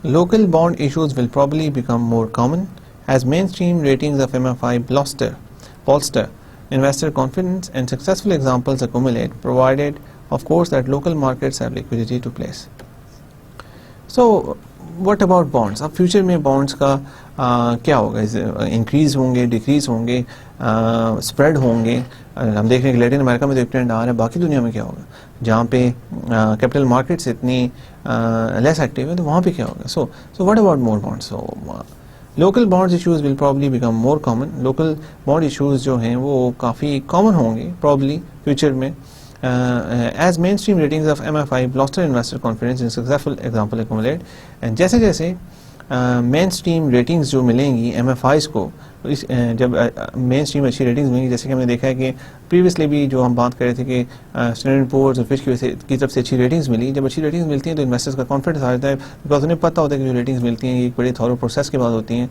Speaker 1: Local bond issues will probably become more common as mainstream ratings of MFI bolster investor confidence and successful examples accumulate, provided of course that local markets have liquidity to place. So what about bonds? اب future میں bonds کا کیا ہوگا, increase ہوں گے, decrease ہوں گے, spread ہوں گے. ہم دیکھ رہے ہیں کہ لیٹن امریکہ میں تو ایک ٹرینڈ آ رہا ہے, باقی دنیا میں کیا ہوگا جہاں پہ کیپٹل مارکیٹس اتنی لیس ایکٹیو ہے تو وہاں پہ کیا ہوگا. So what about more bonds? Local bonds issues will probably become more common. Local bond issues جو ہیں وہ کافی کامن ہوں گے پرابلی فیوچر میں, as mainstream ratings of MFI bolster investor confidence in successful example accumulate. جیسے مین stream ratings جو ملیں گی ایم ایف آئیز کو جب مین اسٹریم اچھی ریٹنگز ملی, جیسے کہ ہم نے دیکھا ہے کہ پریویسلی بھی جو ہم بات کر رہے تھے کہ اسٹینڈرڈ اینڈ پورز اور فچ کی طرف سے اچھی ریٹنگز ملی. جب اچھی ریٹنگز ملتی ہیں تو انویسٹرز کا کانفیڈنس آ جاتا ہے, بیکاز انہیں پتہ ہوتا ہے کہ جو ریٹنگز ملتی ہیں یہ ایک بڑی تھورو پروسیس کے بعد ہوتی ہیں,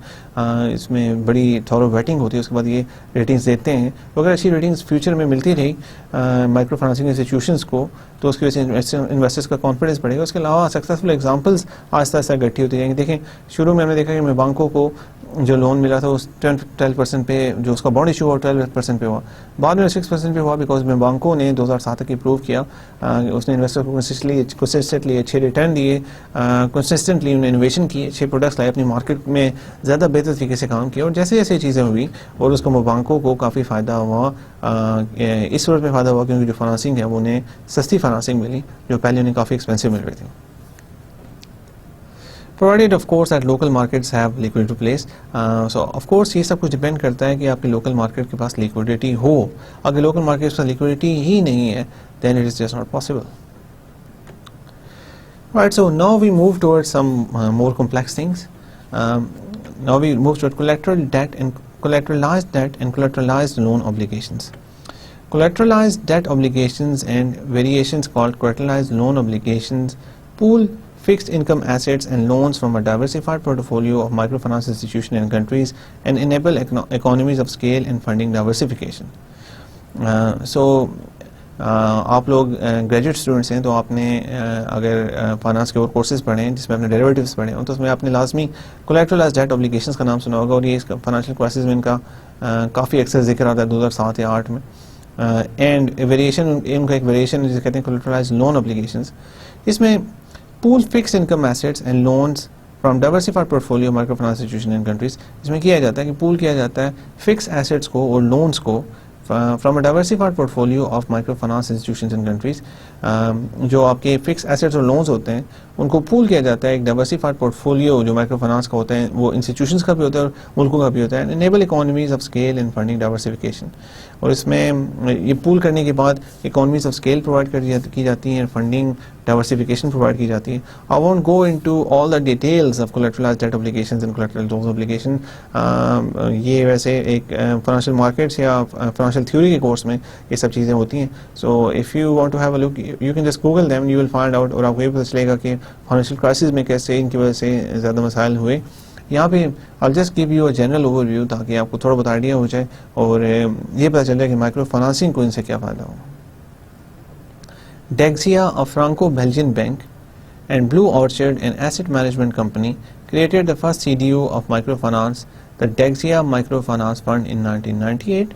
Speaker 1: اس میں بڑی تھورو ویٹنگ ہوتی ہے, اس کے بعد یہ ریٹنگز دیتے ہیں. تو اگر اچھی ریٹنگز فیوچر میں ملتی رہی مائکرو فائنانسنگ انسٹیٹیوشنس کو تو اس کی وجہ سے انویسٹرز کا کانفیڈنس بڑھے گا. اس کے علاوہ سکسیزفل ایگزامپلس آہستہ آہستہ گٹھی ہوتی جائیں گی. دیکھیں شروع میں ہم نے دیکھا کہ میں بینکوں کو جو لون ملا تھا اس 12% پہ, جو اس کا بانڈ ایشو ہوا 12% پہ ہوا, بعد میں 6% پہ ہوا, بیکاز میں بینکوں نے 2007 تک پروو کیا, اس نے انویسٹر کو کنسسٹنٹلی اچھے ریٹرن دیے, کنسسٹنٹلی انہوں نے انوویشن کی, اچھے پروڈکٹس لائے, اپنی مارکیٹ میں زیادہ بہتر طریقے سے کام کیا, اور جیسے جیسے چیزیں ہوئی اور اس کو بینکوں کو کافی فائدہ ہوا. اس صورت میں فائدہ ہوا کیونکہ جو فائنانسنگ ہے وہ انہیں سستی فائنانسنگ ملی جو پہلے انہیں کافی ایکسپینسو مل رہی تھی. Provided of course that local markets have liquidity place. So of course یہ سب کچھ ڈپینڈ کرتا ہے کہ آپ کی لوکل مارکیٹ کے پاس لیکوڈیٹی ہو. اگر لوکل مارکیٹ کے پاس لیکوڈیٹی ہی نہیں ہے then it is just not possible. Right, so now we move towards some more complex things. Now we move toward collateral debt and collateralized loan obligations. Collateralized debt obligations and variations called collateralized loan obligations pool fixed income assets and loans from a diversified portfolio of microfinance institutions and countries and enable economies of scale and funding diversification. آپ لوگ graduate students ہیں تو آپ نے اگر finance کے اور courses پڑھے ہیں جس میں آپ نے ڈیریویٹیوز پڑھے ہوں تو اس میں آپ نے لازمی کولیٹرلائزڈ ڈیٹ اوبلیگیشنز کا نام سنا ہوگا, اور یہ فائنانشیل کرائسس میں ان کا کافی اکثر ذکر آتا ہے 2007 یا 2008 میں. اینڈ ویریشن, ان کا ایک ویریشن جسے کہتے ہیں کولیٹرلائزڈ لون اوبلیگیشنز. اس میں pool fixed income assets and loans from diversified portfolio microfinance institution and countries. اس میں کیا جاتا ہے کہ پول کیا جاتا ہے فکس ایسیٹس کو اور لونز کو from a diversified portfolio of microfinance institutions and countries. جو آپ کے فکس ایسیٹس اور لونز ہوتے ہیں ان کو پول کیا جاتا ہے ایک ڈائیورسفائڈ پورٹفولیو جو مائکرو فائنانس کا ہوتا ہے, وہ انسٹیٹیوشنز کا بھی ہوتا ہے اور ملکوں کا بھی ہوتا ہے. Enable economies of scale and funding diversification. اور اس میں یہ پول کرنے کے بعد اکانومیز آف اسکیل پرووائڈ کی جاتی ہیں, فنڈنگ ڈائیورسفیکیشن پرووائڈ کی جاتی ہے. I won't go into all the details of collateralized debt obligations and collateral loan obligation. یہ ویسے ایک فائنانشیل مارکیٹس یا فائنانشیل تھیوری کے کورس میں یہ سب چیزیں ہوتی ہیں. So if you want to have a look, you can just Google them, you will find out, اور آپ کو یہ پتہ چلے گا کہ فائنانشیل کرائسس میں کیسے ان کی وجہ سے زیادہ مسائل ہوئے. یہاں پہ I'll just give you a general overview تاکہ آپ کو تھوڑا بہت آئیڈیا ہو جائے اور یہ پتہ چل جائے کہ مائکرو فائنانسنگ کو ان سے کیا فائدہ ہو. Dexia, a Franco-Belgian bank, and Blue Orchard, an asset management company, created the first CDO of microfinance, the Dexia Microfinance Fund, in 1998.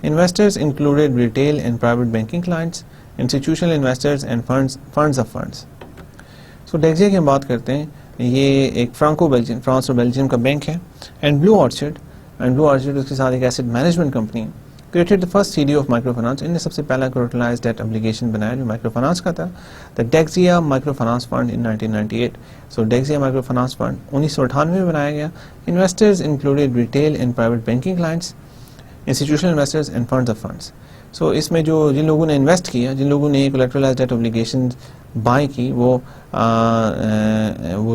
Speaker 1: Investors included retail and private banking clients, institutional investors, and funds of funds. So Dexia کی ہم بات کرتے ہیں, یہ ایک France اور Belgium کا bank ہے. اینڈ بلو آرچرڈ اس کے ساتھ ایک ایسٹ مینجمنٹ کمپنی ہے. Created the first CDO of microfinance. ان نے سب سے پہلا collateralized debt obligation بنایا جو مائکرو فائنانس کا تھا, the Dexia Microfinance Fund in 1998. So Dexia Microfinance Fund 1998 میں بنایا گیا. Investors included retail and private banking clients, institutional investors, and funds of funds. So اس میں جن لوگوں نے انویسٹ کیا, جن لوگوں نے collateralized debt obligations بائی کی, وہ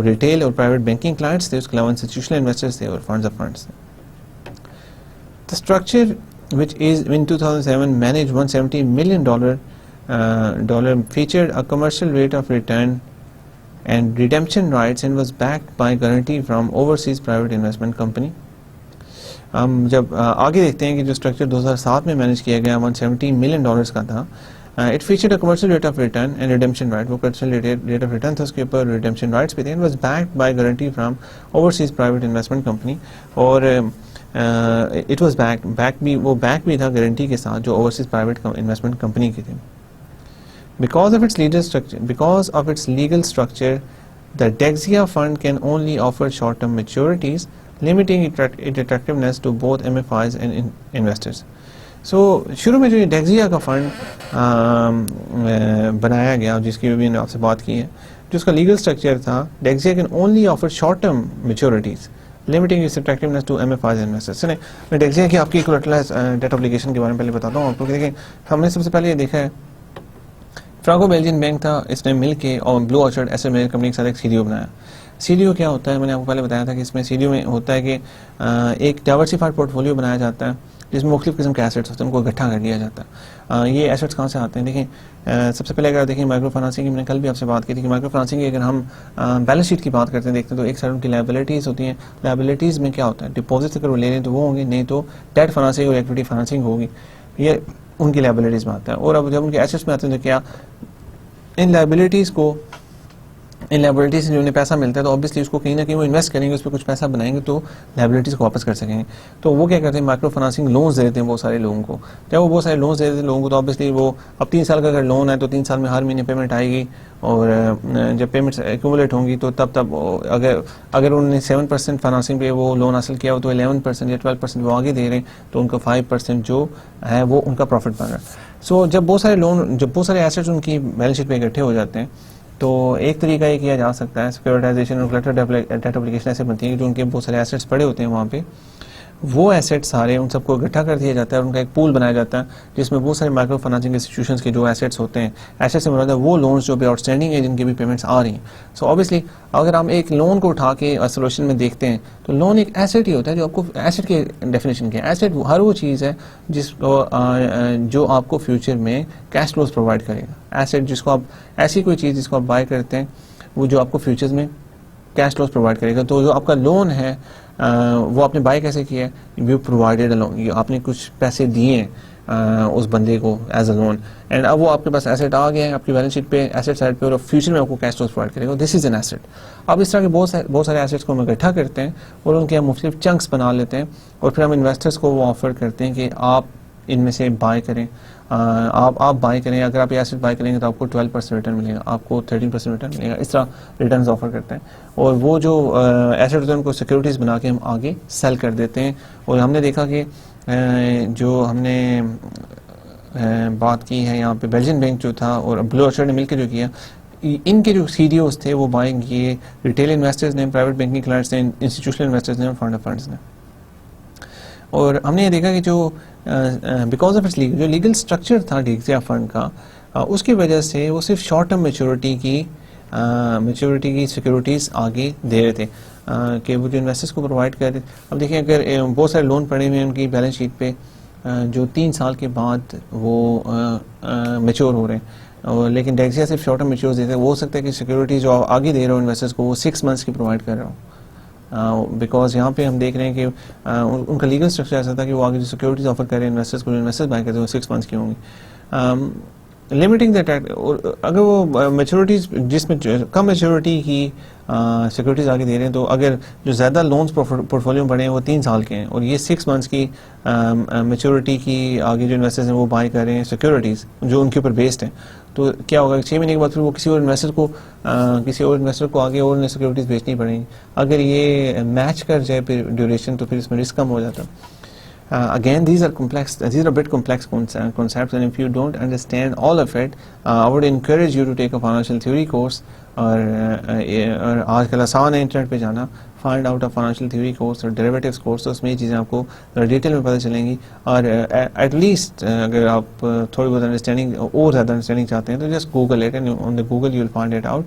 Speaker 1: ریٹیل اور پرائیویٹ بینکنگ کلائنٹس تھے, اس کے علاوہ انسٹیٹیوشنل انویسٹرز تھے اور فنڈز آف فنڈز تھے. The structure, which is in 2007 managed $170 million, featured a commercial rate of return and redemption rights and was backed by guarantee from overseas private investment company. ہم جب آگے دیکھتے ہیں کہ جو اسٹرکچر 2007 میں مینیج کیا گیا $170 million کا تھا. It featured a commercial rate of return and redemption right. وہ commercial rate of return تھا, اس کے اوپر redemption rights بھی تھے. It was backed by guarantee from overseas private investment company. اور it was وہ back بھی تھا گارنٹی کے ساتھ جو overseas private investment company کی تھی. Because of its legal structure, the Dexia fund can only offer short-term maturities, limiting its attractiveness to both MFIs and investors. So شروع میں جو یہ ڈیکزیا کا فنڈ بنایا گیا جس کی بھی میں نے آپ سے بات کی ہے, جو اس کا لیگل اسٹرکچر تھا, Dexia can only offer short term maturities limiting its attractiveness to M F I's investors. سنیں میں ڈیکزیا کی آپ کی کولیٹرلائزڈ ڈیٹ اوبلیگیشن کے بارے میں پہلے بتاتا ہوں آپ کو. دیکھیں ہم نے سب سے پہلے یہ دیکھا ہے فرانکو بیلجین بینک تھا, اس نے مل کے اور بلو آرچرڈ ایسٹ مینجمنٹ کمپنی کے ساتھ ایک CDO بنایا. CDO کیا ہوتا ہے, میں نے آپ کو پہلے بتایا تھا کہ اس میں CDO میں ہوتا ہے کہ ایک ڈائیورسیفائڈ پورٹ فولیو بنایا جاتا ہے جس میں مختلف قسم کے ایسیٹس ہوتے ہیں, ان کو اکٹھا کر لیا جاتا ہے. یہ ایسیٹس کہاں سے آتے ہیں؟ دیکھیں, سب سے پہلے اگر دیکھیں مائکرو فائنانسنگ کی, میں نے کل بھی آپ سے بات کی تھی کہ مائکرو فائنانسنگ کی اگر ہم بیلنس شیٹ کی بات کرتے ہیں دیکھتے ہیں تو ایک سائڈ ان کی لائبلٹیز ہوتی ہیں. لائبلٹیز میں کیا ہوتا ہے, ڈپازٹس اگر وہ لے لیں تو وہ ہوں گے, نہیں تو ڈیٹ فائنانسنگ اور ایکویٹی فائنانسنگ ہوگی, یہ ان کی لائبلٹیز میں آتا ہے. اور اب جب ان کے ایسیٹس میں آتے ہیں تو کیا ان لائبلٹیز سے جو انہیں پیسہ ملتا ہے تو obviously اس کو کہیں نہ کہیں وہ انویسٹ کریں گے, اس پہ کچھ پیسہ بنائیں گے تو لائبلٹیز کو واپس کر سکیں گے. تو وہ کیا کرتے ہیں, مائکرو فائنانسنگ لونز دے دیتے ہیں بہت سارے لوگوں کو. جب وہ بہت سارے لونز دے دیتے ہیں لوگوں کو تو obviously وہ اب 3 سال کا اگر لون ہے تو 3 سال میں ہر مہینے پیمنٹ آئے گی, اور جب پیمنٹس ایکومولیٹ ہوں گی تو تب اگر انہوں نے 7% فائنانسنگ پہ وہ لون حاصل کیا ہو تو 11% یا 12% وہ آگے دے رہے ہیں, تو ان کا 5% جو ہے وہ ان کا پروفٹ بن رہا ہے. سو جب بہت سارے ایسیٹس ان کی بیلنس شیٹ پہ اکٹھے ہو جاتے ہیں تو ایک طریقہ یہ کیا جا سکتا ہے, سیکورٹائزیشن اور کلیکٹر ڈیٹ اپلیکیشن ایسے بنتی ہے کہ جو ان کے بہت سارے ایسیٹس پڑے ہوتے ہیں وہاں پہ, وہ ایسیٹ سارے ان سب کو اکٹھا کر دیا جاتا ہے اور ان کا ایک پول بنایا جاتا ہے جس میں بہت سارے مائکرو فائنانسنگ انسٹیٹیوشنس کے جو ایسیٹس ہوتے ہیں, ایسیٹ سے مراد ہے وہ لونز جو بھی آؤٹ اسٹینڈنگ ہے جن کی بھی پیمنٹس آ رہی ہیں. سو obviously اگر ہم ایک لون کو اٹھا کے سولوشن میں دیکھتے ہیں تو لون ایک ایسیٹ ہی ہوتا ہے جو آپ کو ایسیٹ کی ڈیفینیشن کیا ہے, ایسیٹ ہر وہ چیز ہے جس کو جو آپ کو فیوچر میں کیش فلوز پرووائڈ کرے گا. ایسیٹ جس کو آپ ایسی کوئی چیز جس کو آپ بائی کرتے ہیں وہ جو آپ کو فیوچرز میں کیش فلوز پرووائڈ کرے گا. تو جو آپ کا لون ہے وہ آپ نے بائی کیسے کیا ہے, یو پرووائڈیڈ اے لون, آپ نے کچھ پیسے دیے ہیں اس بندے کو ایز اے لون, اینڈ اب وہ آپ کے پاس ایسیٹ آ گیا ہے آپ کی بیلنس شیٹ پہ ایسیٹ سائڈ پہ, اور فیوچر میں آپ کو کیش فلوز پرووائڈ کرے گا. دس از این ایسیٹ. اب اس طرح کے بہت سارے ایسیٹس کو ہم اکٹھا کرتے ہیں اور ان کے ہم مختلف چنکس بنا لیتے ہیں, اور پھر ہم انویسٹرس کو وہ آفر کرتے ہیں کہ آپ ان میں سے بائی کریں, آپ بائی کریں. اگر آپ یہ ایسٹ بائی کریں گے تو آپ کو 12% ریٹرن ملے گا, آپ کو 13% ریٹرن ملے گا. اس طرح ریٹرنز آفر کرتے ہیں, اور وہ جو ایسٹ ہوتے ہیں ان کو سیکورٹیز بنا کے ہم آگے سیل کر دیتے ہیں. اور ہم نے دیکھا کہ جو ہم نے بات کی ہے یہاں پہ بیلجین بینک جو تھا اور بلو آرچرڈ نے مل کے جو کیا, ان کے جو CDOs تھے وہ بائنگ کیے ریٹیل انویسٹرز نے, پرائیویٹ بینکنگ کلائنٹس نے, انسٹیٹیوشنل انویسٹرز نے اور فنڈ آف فنڈز نے. اور ہم نے یہ دیکھا کہ جو بیکاز آف اٹس جو لیگل اسٹرکچر تھا ڈیگزیا فنڈ کا, اس کی وجہ سے وہ صرف شارٹ ٹرم میچورٹی کی سیکورٹیز آگے دے رہے تھے کہ وہ جو انویسٹرس کو پرووائڈ کر رہے. اب دیکھیں اگر بہت سارے لون پڑے ہوئے ہیں ان کی بیلنس شیٹ پہ جو 3 سال کے بعد وہ میچور ہو رہے ہیں, اور لیکن ڈیگزیا صرف شارٹ ٹرم میچور دیتے ہیں. وہ ہو سکتا ہے کہ سیکورٹی جو آگے دے رہے ہو انویسٹرس کو وہ 6 months کی پرووائڈ کر رہا ہوں, بیکاز یہاں پہ ہم دیکھ رہے ہیں کہ ان کا لیگل اسٹرکچر ایسا تھا کہ وہ آگے جو سیکورٹیز آفر کر رہے ہیں انویسٹرس کو, جو انویسٹرس بائی کرتے ہیں وہ 6 months کی ہوں گی. لمیٹنگ دیٹ, اگر وہ میچورٹیز جس میں کم میچورٹی کی سیکورٹیز آگے دے رہے ہیں, تو اگر جو زیادہ لونز پورٹ فولیو میں پڑے ہیں وہ 3 سال کے ہیں اور یہ 6 months کی میچورٹی کی آگے جو انویسٹرز ہیں وہ بائی کر رہے ہیں سیکورٹیز جو ان کے اوپر بیسڈ ہیں, تو کیا ہوگا 6 مہینے کے بعد پھر وہ کسی اور انویسٹر کو آگے اور سیکورٹیز بیچنی پڑیں گی. اگر یہ میچ کر جائے پھر ڈیوریشن تو پھر اس میں رسک کم ہو جاتا. Again, these are a bit complex concepts, and if you don't understand all of it, I would encourage you to take a financial theory course. اور آج کل آسان ہے انٹرنیٹ پہ جانا, find out of financial theory course اور derivatives course, تو اس میں یہ چیزیں آپ کو ڈیٹیل میں پتہ چلیں گی. اور ایٹ لیسٹ اگر آپ تھوڑی بہت انڈرسٹینڈنگ اور زیادہ انڈرسٹینڈنگ چاہتے ہیں تو just google it, and on the Google you will find it out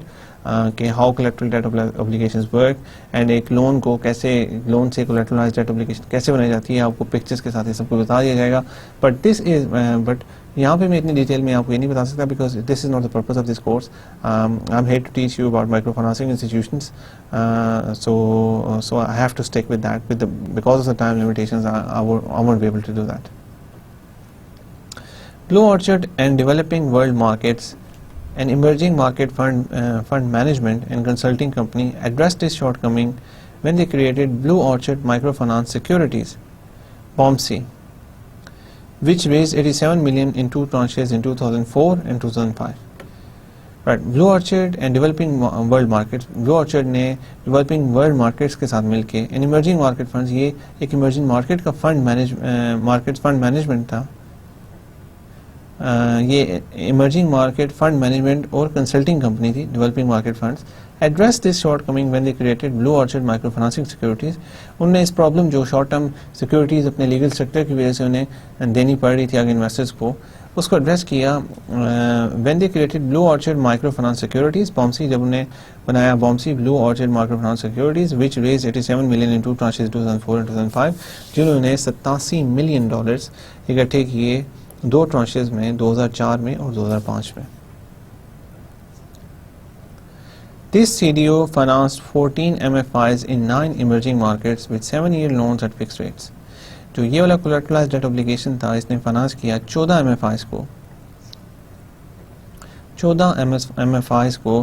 Speaker 1: کہ how collateral debt applications work, اینڈ ایک لون کو کیسے لون سے کولیٹرلائز ڈیٹ اپلیکیشن کیسے بنائی جاتی ہے, آپ کو پکچرز کے ساتھ یہ سب کو بتا دیا جائے گا. بٹ یہاں پہ میں اتنی ڈیٹیل میں آپ کو یہ نہیں بتا سکتا because this is not the purpose of this course. I am here to teach you about micro financing institutions, so I have to stick with that because of the time limitations. I won't be able to do that. Blue Orchard and Developing World Markets, an emerging market fund management and consulting company, addressed this shortcoming when they created Blue Orchard Microfinance Securities (BOMC), which raised $87 million in 2 tranches in 2004 and 2005. Right, Blue Orchard and Developing World Markets, Blue Orchard نے Developing World Markets کے ساتھ مل کے ان emerging market funds, یہ ایک emerging market کا fund management تھا. یہ ایمرجنگ مارکیٹ فنڈ مینجمنٹ اور کنسلٹنگ کمپنی تھی developing market funds, address this shortcoming when they created Blue Orchard Microfinancing Securities. انہوں نے اس پرابلم جو شارٹ ٹرم سیکورٹیز اپنے لیگل اسٹرکچر کی وجہ سے انہیں دینی پڑ رہی تھی آگے انویسٹرز کو, اس کو ایڈریس کیا when they created Blue Orchard Microfinance Securities. بومسی جب انہیں بنایا بومسی Blue Orchard Microfinance Securities which raised 87 million in two tranches 2004 and 2005, جنہوں نے $87 million اکٹھے کیے دو ٹرانشز میں 2004 میں اور 2005 میں. This CDO financed 14 MFIs in 9 emerging markets with 7-year loans at fixed rates. جو یہ والا collateralized debt obligation تھا, اس نے فنانس کیا 14 MFIs کو 14 MFIs کو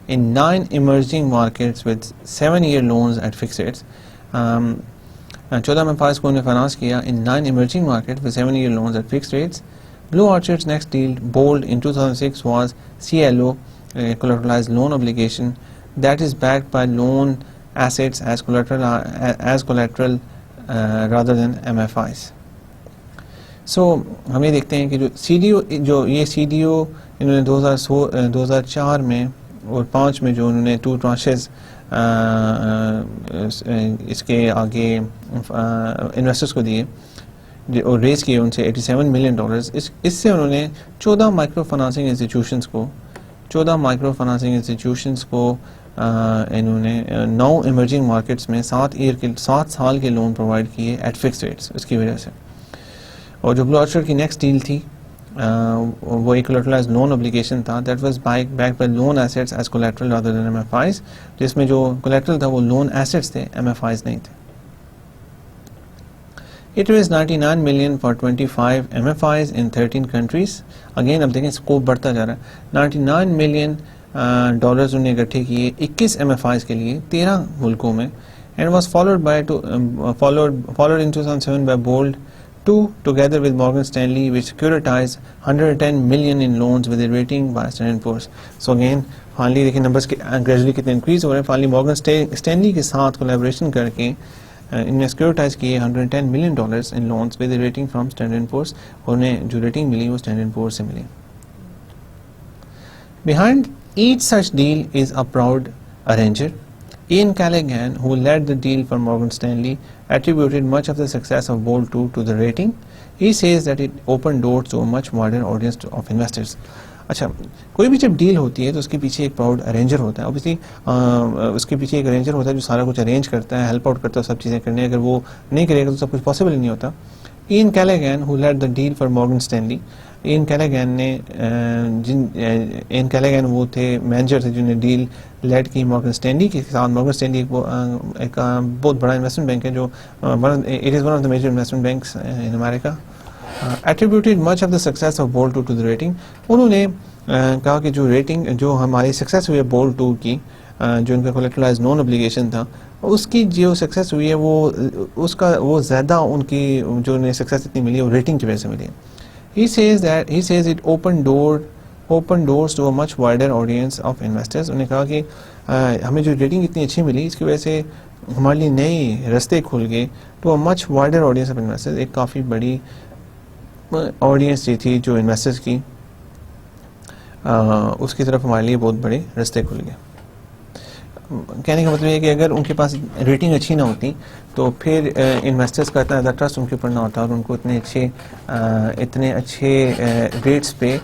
Speaker 1: in 9 emerging markets with 7-year loans at fixed rates. 14 MFIs کو انہیں فنانس کیا in 9 emerging markets with 7-year loans at fixed rates. Blue Orchard's next deal, Bold, in 2006 was CLO, a collateralized loan obligation that is backed by loan assets as collateral rather than MFIs. So ہم یہ دیکھتے ہیں کہ جو CDO جو یہ CDO انہوں نے 2004 میں اور 5 میں جو انہوں نے 2 tranches اس کے آگے انویسٹرز کو دیے اور ریز کیے ان سے $87 million. اس سے انہوں نے 14 مائکرو فنانسنگ انسٹیٹیوشنز کو انہوں نے 9 ایمرجنگ مارکیٹس میں 7 سال کے لون پرووائڈ کیے ایٹ فکس ریٹس اس کی وجہ سے. اور جو بلو آرچرڈ کی نیکسٹ ڈیل تھی وہ ایک collateralized لون obligation تھا that was backed by loan assets as collateral rather than MFIs, جس میں جو collateral تھا وہ loan assets تھے, MFIs نہیں تھے. It raised $99 million for 25 MFIs in 13 countries. Again اب دیکھیں اسکوپ بڑھتا جا رہا ہے. $99 million انہوں نے اکٹھے کیے 21 MFIs کے لیے 13 ملکوں میں, and was followed in 2007 by Bold 2 together with Morgan Stanley, which securitized $110 million in loans with a rating by Standard & Poor's. So again finally دیکھیں نمبرز گریجولی کتنے انکریز ہو رہے ہیں. فائنلی مورگن اسٹینلی کے ساتھ کولیبریشن کر کے ان نے سیکورٹائز کیے $110 million in loans with a rating from Standard & Poor's, اور انہیں جو ریٹنگ ملی وہ Standard & Poor's سے ملی. Behind each such deal is a proud arranger. Ian Callaghan, who led the deal for Morgan Stanley, attributed much of the success of Bold 2 to the rating. He says that it opened doors to a much wider audience of investors. اچھا, کوئی بھی جب deal ہوتی ہے تو اس کے پیچھے ایک پراؤڈ ارینجر ہوتا ہے. اوبیسلی اس کے پیچھے ایک ارینجر ہوتا ہے جو سارا کچھ ارینج کرتا ہے, ہیلپ آؤٹ کرتا ہے سب چیزیں کرنے. اگر وہ نہیں کرے گا تو سب کچھ پاسبل ہی نہیں ہوتا. Ian Callaghan, who led the deal for Morgan Stanley, Ian Callaghan وہ تھے مینیجر تھے جنہوں نے ڈیل لیڈ کی مورگن اسٹینلی کے ساتھ. مورگن اسٹینلی ایک بہت بڑا انویسٹمنٹ بینک ہے جو it is one of the major investment banks in America. Attributed much of the success of Bold 2 to the rating. انہوں نے کہا کہ جو ریٹنگ جو ہماری سکسیس ہوئی ہے Bold 2 کی, جو ان کا collateralized loan obligation تھا, اس کی جو سکسیس ہوئی ہے وہ زیادہ ان کی جو انہیں سکسیس اتنی ملی ہے وہ ریٹنگ کی وجہ سے ملی ہے. He says it opened doors to a much wider audience of investors. انہوں نے کہا کہ ہمیں جو ریٹنگ اتنی اچھی ملی اس کی وجہ سے ہمارے لیے نئے رستے کھل گئے to a much wider audience of investors. ایک کافی بڑی آڈینس جو تھی جو انویسٹرز کی, اس کی طرف ہمارے لیے بہت بڑے رستے کھل گئے. کہنے کا مطلب یہ کہ اگر ان کے پاس ریٹنگ اچھی نہ ہوتی تو پھر انویسٹرز کا اتنا زیادہ ٹرسٹ ان کے اوپر نہ ہوتا اور ان کو اتنے اچھے ریٹس پہ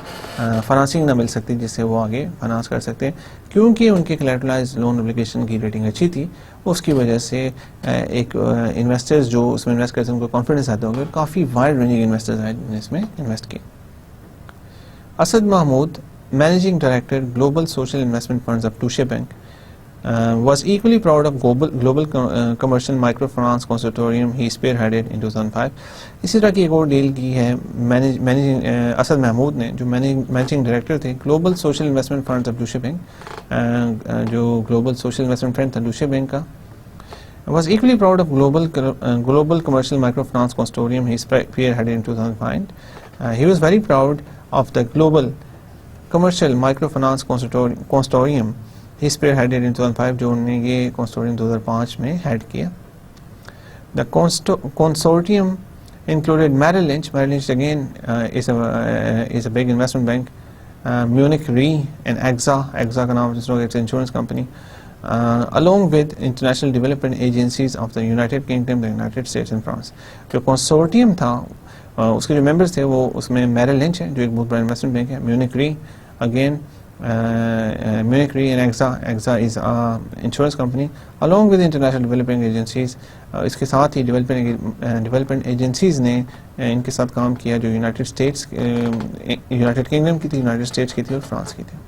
Speaker 1: فنانسنگ نہ مل سکتی جس سے وہ آگے فنانس کر سکتے, کیونکہ ان کی collateralized لون اپلیکیشن کی ریٹنگ اچھی تھی. اس کی وجہ سے ایک انویسٹرز جو اس میں انویسٹ کرتے ہیں ان کو کانفیڈنس آتا ہوگا. کافی وائڈ رینجنگ انویسٹرز آئے جنہوں نے اس میں انویسٹ کیے. Asad Mahmood, managing director global social investment funds of Deutsche Bank, was equally proud of global commercial microfinance consortium he spearheaded in 2005. اسی طرح کی ایک اور ڈیل کی ہے اسد محمود نے جو مینیجنگ ڈائریکٹر تھے global social investment funds of Deutsche Bank, جو گلوبل سوشل انویسٹمنٹ فنڈ تھا ڈوشے بینک کا. was equally proud of global commercial microfinance consortium he spearheaded in 2005. He was very proud of the global commercial microfinance consortium he spearheaded in 2005, جو انہوں نے یہ consortium 2005 میں head کیا. The consortium included Merrill Lynch again is a big investment bank, Munich Re and AXA کا نام جس لوگ ایک insurance company, along with international development agencies of the United Kingdom, the United States and France. جو کنسورٹیم تھا اس کے جو members تھے وہ اس میں میرل لنچ ہے جو ایک بہت بڑا انویسٹمنٹ بینک ہے, Munich Re again Munich Re and EXA is insurance company along with international developing agencies. اس کے ساتھ ہی ڈیولپمنٹ ایجنسیز نے ان کے ساتھ کام کیا جو یونائٹڈ اسٹیٹس, یونائٹڈ کنگڈم کی تھی, یونائٹڈ اسٹیٹس کی تھی اور فرانس کی تھی.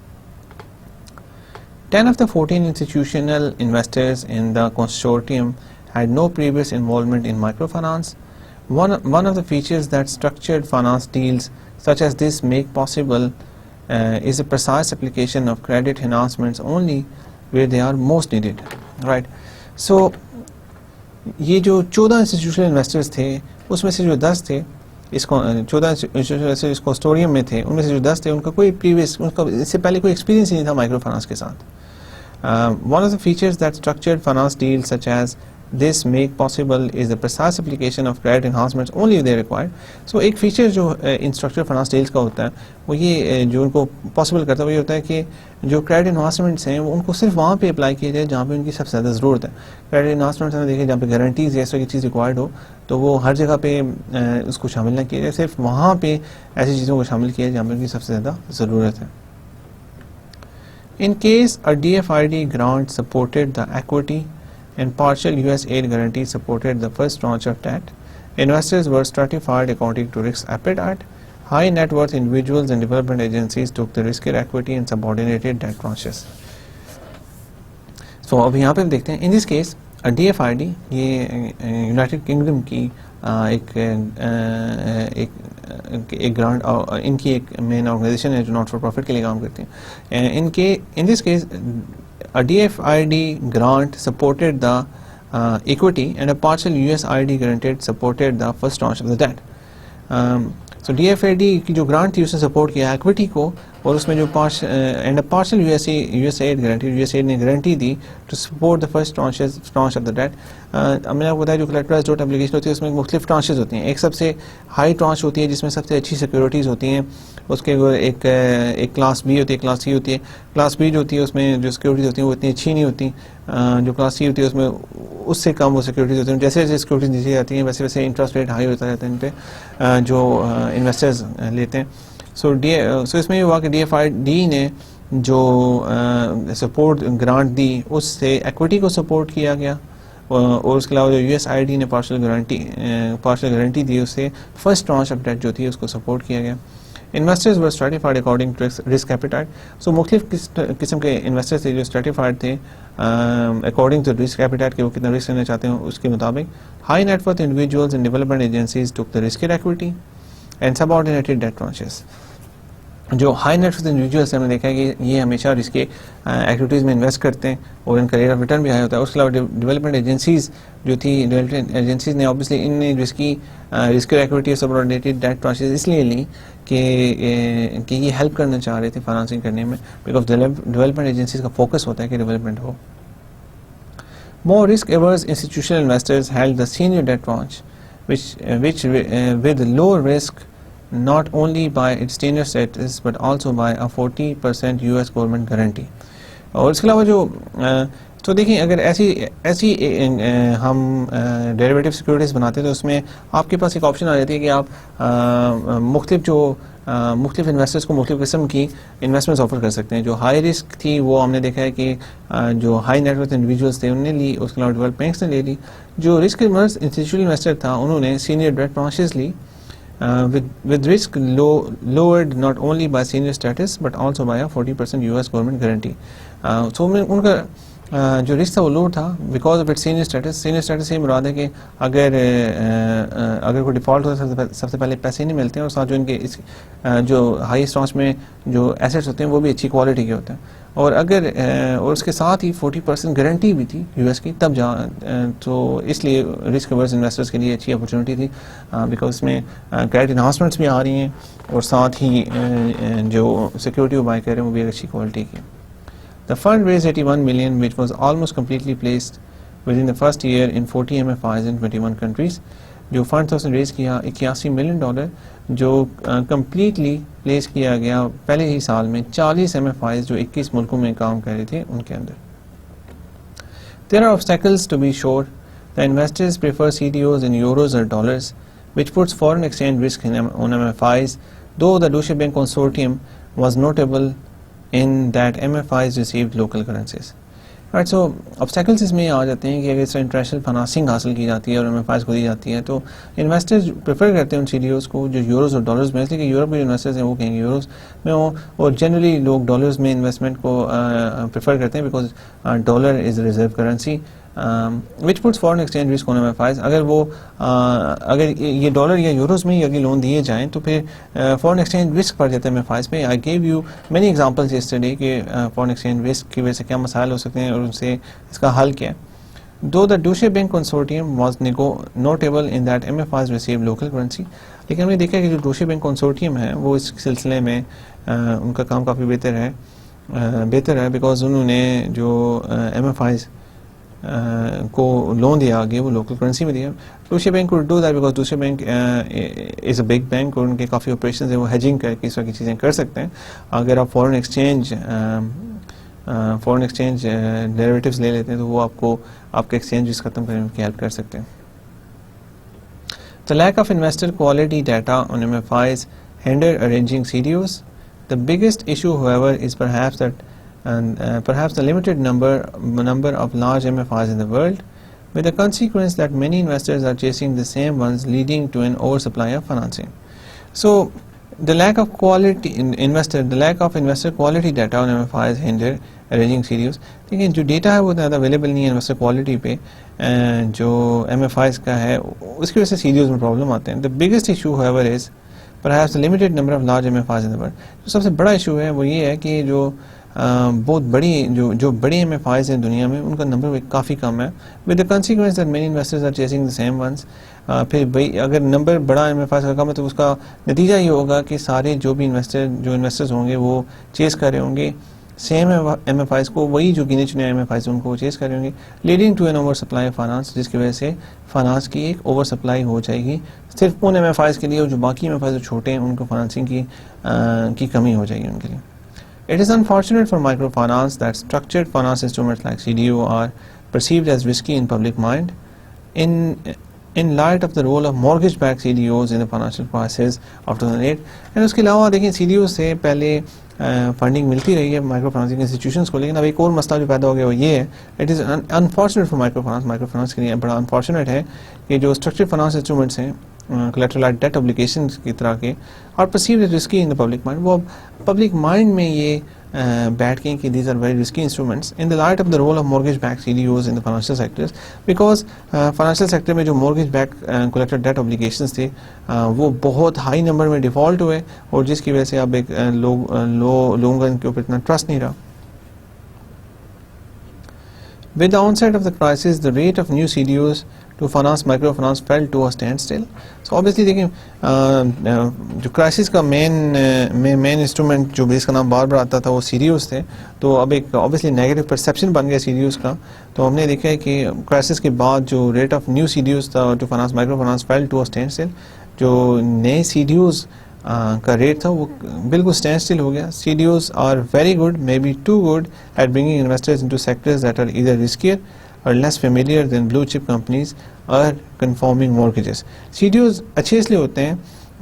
Speaker 1: 10 of the 14 institutional investors in the consortium had no previous involvement in microfinance. One of the features that structured finance deals such as this make possible is a precise application of credit enhancements only where they are most needed. Right. So یہ جو 14 institutional investors تھے اس میں سے جو 10 تھے اس کو 14 institutional investor اس کنسورٹیم میں تھے, ان میں سے جو 10 تھے ان کا کوئی پریویس, ان کا اس سے پہلے کوئی ایکسپیرینس ہی نہیں تھا مائکرو فائنانس کے ساتھ. One of the features that structured finance deals such as this make possible is the precise application of credit enhancements only if they are required. So ایک فیچر جو ان structured finance deals کا ہوتا ہے وہ یہ جو ان کو پاسبل کرتا ہے وہ یہ ہوتا ہے کہ جو کریڈٹ انہانسمنٹس ہیں وہ ان کو صرف وہاں پہ اپلائی کیا جائے جہاں پہ ان کی سب سے زیادہ ضرورت ہے. کریڈٹ انہانسمنٹس ہمیں دیکھیں جہاں پہ گارنٹیز یا ایسی چیز ریکوائرڈ ہو تو وہ ہر جگہ پہ اس کو شامل نہ کیا جائے, صرف وہاں پہ ایسی چیزوں کو شامل کیا جائے جہاں پہ ان کی سب سے زیادہ ضرورت ہے. In case a DFID grant supported the equity and partial US aid guarantee supported the first tranche of debt, investors were stratified according to risk appetite. High net worth individuals and development agencies took the riskier equity and subordinated debt tranches. So اب یہاں پہ دیکھتے ہیں in this case DFID یہ United kingdom کی ایک grant, ان کی ایک مین آرگنائزیشن ہے جو ناٹ فار پروفٹ کے لیے کام کرتی ہیں. In this case DFID grant supported the equity and a partial USAID guaranteed supported the first tranche of the debt. So DFID کی جو گرانٹ تھی اس نے سپورٹ کیا ایکویٹی کو, اور اس میں جو and a partial USAID guarantee, USAID نے گارنٹی دی to support the first tranche of the debt. اب میں نے آپ کو بتایا جو کلیکٹرائز ڈوٹ اپلیکیشن ہوتی ہے اس میں مختلف ٹرانچز ہوتی ہیں. ایک سب سے ہائی ٹرانچ ہوتی ہے جس میں سب سے اچھی سیکورٹیز ہوتی ہیں, اس کے ایک کلاس بی ہوتی ہے, کلاس سی ہوتی ہے. کلاس بی جو ہوتی ہے اس میں جو سیکورٹیز ہوتی ہیں وہ اتنی اچھی نہیں ہوتی. جو کلاس سی ہوتی ہے اس میں اس سے کم وہ سیکورٹیز ہوتی ہیں. جیسے جیسے سیکورٹیز نیچے جاتی ہیں ویسے ویسے انٹرسٹ ریٹ ہائی ہوتا رہتا ہے ان پہ جو انویسٹرز لیتے ہیں. سو اس میں یہ ہوا کہ DFID نے جو سپورٹ گرانٹ دی اس سے ایکویٹی کو سپورٹ کیا گیا, اور اس کے علاوہ جو USAID نے پارشل گارنٹی دی اس سے فرسٹ ٹرانچ آف ڈیٹ جو تھی اس کو سپورٹ کیا گیا. Investors were stratified according to risk appetite. So مختلف قسم کے انویسٹرز تھے جو اسٹریٹیفائڈ تھے اکارڈنگ ٹو رسک ایپیٹائٹ کہ وہ کتنا رسک لینا چاہتے ہیں اس کے مطابق. High net worth individuals and development agencies took the riskier equity and subordinated debt tranches. جو ہائی نیٹ ورتھ انڈیویجولس ہم نے دیکھا ہے کہ یہ ہمیشہ رسک ایکٹیویٹیز میں انویسٹ کرتے ہیں اور ان کا ریٹ آف ریٹرن بھی ہائی ہوتا ہے. اس کے علاوہ ڈیولپمنٹ ایجنسیز جو تھی, ڈیولپمنٹ ایجنسیز نے اوبیسلی ان نے رسکیئر ایکویٹی اور سبارڈینیٹڈ ڈیٹ ٹرانچز اس لیے لی کہ یہ ہیلپ کرنا چاہ رہے تھے فائنانسنگ کرنے میں, بیکاز ڈیولپمنٹ ایجنسیز کا فوکس ہوتا ہے کہ development who. More risk-averse institutional investors held the senior debt tranche, which with low risk not only by its senior status but also by a 40% US government guarantee. اور اس کے علاوہ جو تو دیکھیں اگر ایسی ہم ڈیریویٹو سیکورٹیز بناتے ہیں تو اس میں آپ کے پاس ایک آپشن آ جاتی ہے کہ آپ مختلف انویسٹرز کو مختلف قسم کی انویسٹمنٹس آفر کر سکتے ہیں. جو ہائی رسک تھی وہ ہم نے دیکھا ہے کہ جو ہائی نیٹ ورتھ انڈیویجولس تھے انہوں نے لی, اس کے علاوہ ڈیولپمنٹ بینکس نے لے لی. جو رسک ایورس انسٹیٹیوشنل انویسٹر تھا انہوں نے سینئر ڈیٹ ٹرانچز لی with risk lowered not only by senior status but also by a 40% US government guarantee. So ان کا جو رسک تھا وہ لو تھا because of it senior status سے مراد ہے کہ اگر کوئی ڈیفالٹ ہوتا ہے سب سے پہلے پیسے نہیں ملتے ہیں, اور ساتھ جو ان کے جو ہائی اسٹانچ میں جو ایسیٹس ہوتے ہیں وہ بھی اچھی کوالٹی کے ہوتے ہیں, اور اور اس کے ساتھ ہی 40% گارنٹی بھی تھی US کی تب تو اس لیے رسک ایورس انویسٹرز کے لیے اچھی اپرچونیٹی تھی بیکاز اس میں کریڈٹ انہانسمنٹس بھی آ رہی ہیں اور ساتھ ہی جو سیکورٹی وہ بائی کر رہے ہیں وہ بھی ایک اچھی کوالٹی کی. The fund raised 81 million, which was almost completely placed within the first year in 40 MFIs in 21 countries. جو فنڈ تھا اس نے ریز کیا $81 million جو کمپلیٹلی پلیس کیا گیا پہلے ہی سال میں 40 MFIs جو 21 ملکوں میں کام کر رہے تھے ان کے اندر. There are obstacles to be sure. The investors prefer CDOs in euros or dollars, which puts foreign exchange risk on MFIs, though the Deutsche Bank consortium was notable in that MFIs received local currencies. Right, so obstacles اس میں آ جاتے ہیں کہ اگر اس طرح international financing حاصل کی جاتی ہے اور MFIs کو دی جاتی ہے تو انویسٹرز پریفر کرتے ہیں ان CDOs کو جو یوروز اور ڈالرز میں، اس لیے کہ یورپ کے جو انویسٹرز ہیں وہ کہیں گے یوروز میں ہوں، اور جنرلی لوگ ڈالرز میں انویسٹمنٹ کو پریفر کرتے ہیں because dollar is reserve currency which puts foreign exchange risk on MFIs. اگر یہ ڈالر یا یوروز میں ہی اگر لون دیے جائیں تو پھر فارن ایکسچینج رسک پڑ جاتا ہے MFIs پہ. I give you many examples yesterday کہ فارن ایکسچینج رسک کی وجہ سے کیا مسائل ہو سکتے ہیں اور ان سے اس کا حل کیا ہے. Though the Deutsche Bank consortium was notable in that MFIs received local currency, لیکن ہم نے دیکھا کہ جو Deutsche Bank consortium ہے وہ اس سلسلے میں ان کا کام کافی بہتر ہے بیکاز انہوں نے جو MFIs کو لون دیا آگے وہ لوکل کرنسی میں دیا. Deutsche Bank would do that because Deutsche Bank is a big bank اور ان کے کافی آپریشنز ہیں، وہ ہیجنگ کر کے اس طرح کی چیزیں کر سکتے ہیں. اگر آپ فورن ایکسچینج ڈیریویٹیوز لے لیتے ہیں تو وہ آپ کے ایکسچینج رسک ختم کرنے میں ہیلپ کر سکتے ہیں. The lack of investor quality data on MFIs hinder arranging CDOs. The biggest issue, however, is perhaps the limited number of large MFIs in the world, with the consequence that many investors are chasing the same ones, leading to an oversupply of financing. So the lack of investor quality data on MFIs hinder arranging CDOs. لیکن جو data ہے وہ زیادہ available نہیں ہے investor quality پہ جو MFIs کا ہے، اس کی وجہ سے CDOs میں پرابلم آتے ہیں. The biggest issue, however, is perhaps the limited number of large MFIs in the world. جو سب سے بڑا ایشو ہے وہ یہ ہے کہ جو بہت بڑی جو بڑی MFIs ہیں دنیا میں ان کا نمبر کافی کم ہے. with the consequence that many investors are chasing the same ones. پھر بھائی اگر نمبر بڑا MFIs کا کم ہے تو اس کا نتیجہ یہ ہوگا کہ سارے جو انویسٹرز ہوں گے وہ چیز کر رہے ہوں گے سیم MFIs کو، وہی جو گنے چنے MFIs ان کو وہ چیز کر رہے ہوں گے، leading to an oversupply of finance, جس کی وجہ سے فائنانس کی ایک اوور سپلائی ہو جائے گی صرف ان MFIs کے لیے، اور جو باقی MFIs جو چھوٹے ہیں ان کو فائنانسنگ کی کمی ہو جائے گی ان کے لیے. It is unfortunate for microfinance that structured finance instruments like CDO are perceived as risky in public mind in light of the role of mortgage-backed CDOs in the financial crisis of 2008. And اس کے علاوہ دیکھیں CDO سے پہلے funding ملتی رہی ہے micro financing institutions کو، لیکن اب ایک اور مسئلہ جو پیدا ہو گیا وہ یہ ہے it is unfortunate for micro finance کے لیے بڑا انفارچونیٹ ہے کہ جو اسٹرکچرڈ فائنانس انسٹرومنٹس ہیں collateralized debt obligations کی طرح کے اور perceived as risky in the public mind، وہ پبلک مائنڈ میں یہ بیٹھ گئیں کہ these are very risky instruments in the light of the role of mortgage backed CDOs in the financial sectors because financial sector میں جو mortgage backed collateral debt obligations تھے وہ بہت ہائی نمبر میں ڈیفالٹ ہوئے اور جس کی وجہ سے اب ایک لوگوں کا ان کے اوپر اتنا ٹرسٹ نہیں رہا. With the onset of the crisis, the rate of new CDOs to finance microfinance fell to a standstill. So obviously دیکھیں جو کرائسس کا مین انسٹرومنٹ جو اس کا نام بار بار آتا تھا وہ CDOs تھے، تو اب ایک obviously نیگیٹو پرسیپشن بن گیا CDOs کا. تو ہم نے دیکھا ہے کہ کرائسس کے بعد جو ریٹ آف نیو CDOs تھا to finance micro finance fell to a standstill, جو نئے CDOs کا ریٹ تھا وہ بالکل اسٹینڈ اسٹل ہو گیا. CDOs are very good, maybe too good at bringing investors into sectors that are either riskier or less familiar than blue chip companies or conforming mortgages. CDOs اچھے اس لیے ہوتے ہیں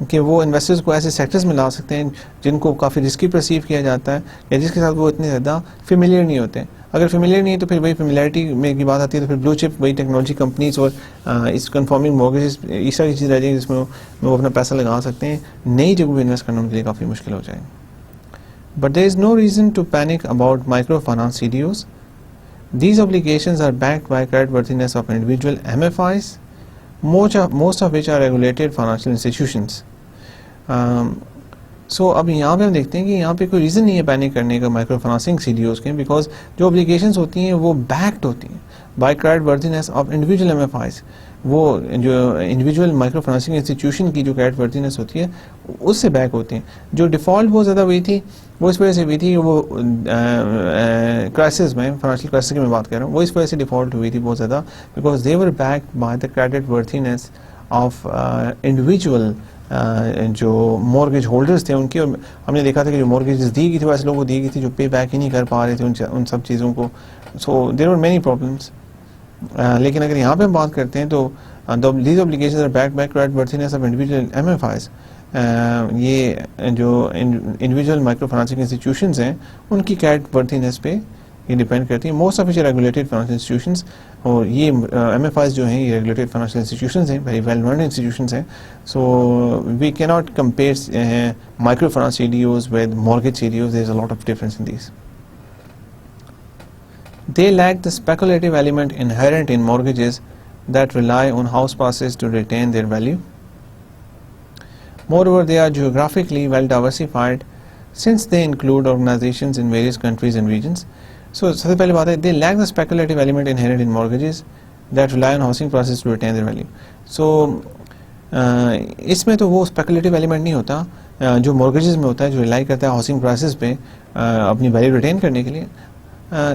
Speaker 1: کہ وہ انویسٹرز کو ایسے سیکٹرز میں لا سکتے ہیں جن کو کافی رسکی پرسیو کیا جاتا ہے یا جس کے ساتھ وہ اتنے زیادہ فیملیئر نہیں ہوتے. اگر فیملیئر نہیں ہے تو پھر وہی فیملیئرٹی میں کی بات آتی ہے تو پھر بلو چپ وہی ٹیکنالوجی کمپنیز اور اس کنفارمنگ مورگیجز اس طرح کی چیز رہ جائیں جس میں وہ اپنا پیسہ لگا سکتے ہیں. نئی جگہوں پہ انویسٹ کرنا ان کے لیے کافی مشکل ہو جائے. But there is no reason to panic about micro finance CDOs. These obligations are backed by creditworthiness of individual MFIs, most of which are regulated financial institutions. سو اب یہاں پہ ہم دیکھتے ہیں کہ یہاں پہ کوئی ریزن نہیں ہے پینک کرنے کا مائکرو فائنانسنگ CDOs کے، بیکاز جو اوبلیگیشنز ہوتی ہیں وہ بیکڈ ہوتی ہیں by credit worthiness of individual MFIs. وہ جو انڈیویجول مائکرو فائنانسنگ انسٹیٹیوشن کی جو کریڈٹ ورتھینس ہوتی ہے اس سے بیک ہوتے ہیں. جو ڈیفالٹ بہت زیادہ ہوئی تھی وہ اس وجہ سے ہوئی تھی، وہ کرائسس میں فائنینشیل کرائسس کی میں بات کر رہا ہوں، وہ اس وجہ سے ڈیفالٹ ہوئی تھی بہت زیادہ because they were backed by the credit worthiness of individual جو مورگیج ہولڈرز تھے ان کی. اور ہم نے دیکھا تھا کہ جو مورگیجز دی گئی تھی وہ ایسے لوگوں کو دی گئی تھی جو پے بیک ہی نہیں کر پا رہے تھے ان سب چیزوں کو. سو دیر آر مینی پرابلمس. لیکن اگر یہاں پہ ہم بات کرتے ہیں تو these obligations are backed by credit worthiness of individual MFIs. یہ جو انڈیویجول مائکرو فائنانسنگ انسٹیٹیوشنز ہیں ان کی کریڈٹ ورتھینس پہ یہ ڈپینڈ کرتی ہیں. Most of which regulated financial institutions, اور یہ ایم ایف آئیز جو ہیں یہ ریگولیٹڈ فائنانشیل انسٹیٹیوشنز ہیں, ویری ویل نون انسٹیٹیوشنز ہیں. So we can not compare micro finance C D Os with mortgage C D Os. There is a lot of difference in these. They lack the speculative element inherent in mortgages that rely on house prices to retain their value. Moreover, they are geographically well diversified since they include organizations in various countries and regions. So, سب سے پہلے بات ہے they lack the speculative element inherent in mortgages that rely on housing prices to retain their value. So, اس میں تو وہ speculative element نہیں ہوتا جو mortgages میں ہوتا ہے, جو rely کرتا ہے housing prices پہ اپنی value retain کرنے کے لیے.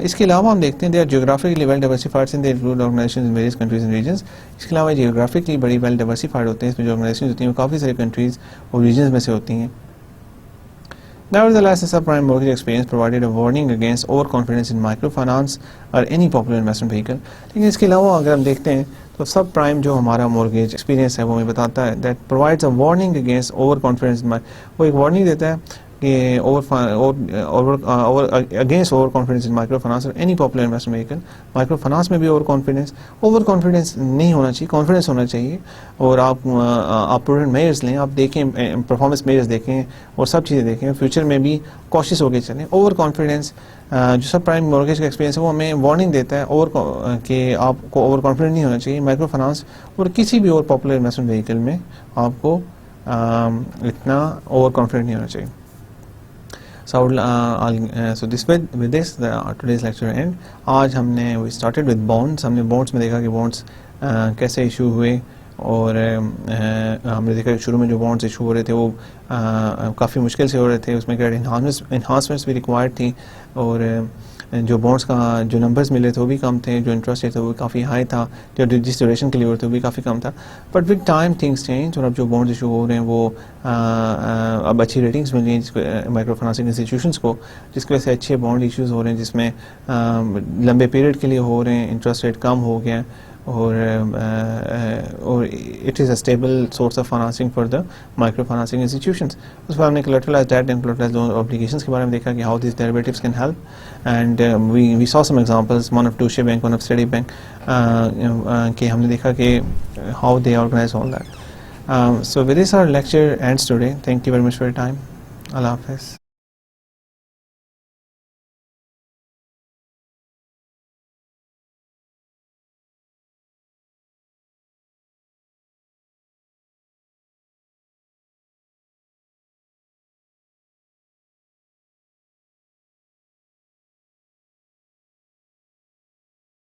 Speaker 1: اس کے علاوہ ہم دیکھتے ہیں they are geographically well diversified since they include organizations in various countries and regions. اس کے علاوہ geographically بڑی well diversified ہوتے ہیں, اس میں جو organizations ہوتی ہیں وہ کافی سارے countries اور regions میں سے ہوتی ہیں. Nevertheless, the subprime mortgage experience provided a warning against overconfidence in microfinance or any popular investment vehicle. لیکن اس کے علاوہ اگر ہم دیکھتے ہیں تو سب پرائم جو ہمارا mortgage experience ہے وہ ہمیں بتاتا ہے that provides a warning against overconfidence in وہ ایک warning دیتا ہے کہ اگینسٹ اوور کانفیڈنس ان مائکرو فائنانس اور any popular investment vehicle. Micro finance میں بھی اوور کانفیڈنس نہیں ہونا چاہیے, کانفیڈنس ہونا چاہیے. اور آپ پروڈنٹ میئرز لیں, آپ دیکھیں پرفارمنس میئرز دیکھیں اور سب چیزیں دیکھیں, فیوچر میں بھی کوشش ہو کے چلیں. اوور کانفیڈنس جو سب پرائم مورگیج کا ایکسپیرینس ہے وہ ہمیں وارننگ دیتا ہے کہ آپ کو اوور کانفیڈنٹ نہیں ہونا چاہیے مائکرو فائنانس اور کسی بھی اور پاپولر انویسٹمنٹ وہیکل میں آپ کو اتنا اوور کانفیڈنٹ نہیں ہونا چاہیے. So with this today's lecture end. آج ہم نے we started with bonds. ہم نے bonds میں دیکھا کہ bonds کیسے ایشو ہوئے, اور ہم نے دیکھا کہ شروع میں جو بانڈس ایشو ہو رہے تھے وہ کافی مشکل سے ہو رہے تھے, اس میں کریڈٹ انہانسمنٹس بھی ریکوائرڈ تھیں, اور جو بانڈس کا جو نمبرز ملے تھے وہ بھی کم تھے, جو انٹرسٹ ریٹ تھا وہ کافی ہائی تھا, جو جس ڈیوریشن کے لیے ہو رہے تھے وہ بھی کافی کم تھا. But with time things change, اور اب جو بانڈز ایشو ہو رہے ہیں وہ اب اچھی ریٹنگس مل رہی ہیں مائکرو فائنانسنگ انسٹیٹیوشنس کو, جس کی وجہ سے اچھے بانڈ ایشوز ہو رہے ہیں جس میں لمبے پیریڈ کے لیے ہو رہے ہیں, انٹرسٹ ریٹ کم ہو گیا, اور it is a stable source of financing for the microfinancing institutions. اس پر ہم نے collateralized debt and collateralized loan obligations کے بارے میں دیکھا کہ how these derivatives can help, and we saw some examples, one of Deutsche Bank, one of Citi Bank, کہ ہم نے دیکھا کہ how they organize all that. So with this our lecture ends today. Thank you very much for your time. Allah Hafiz.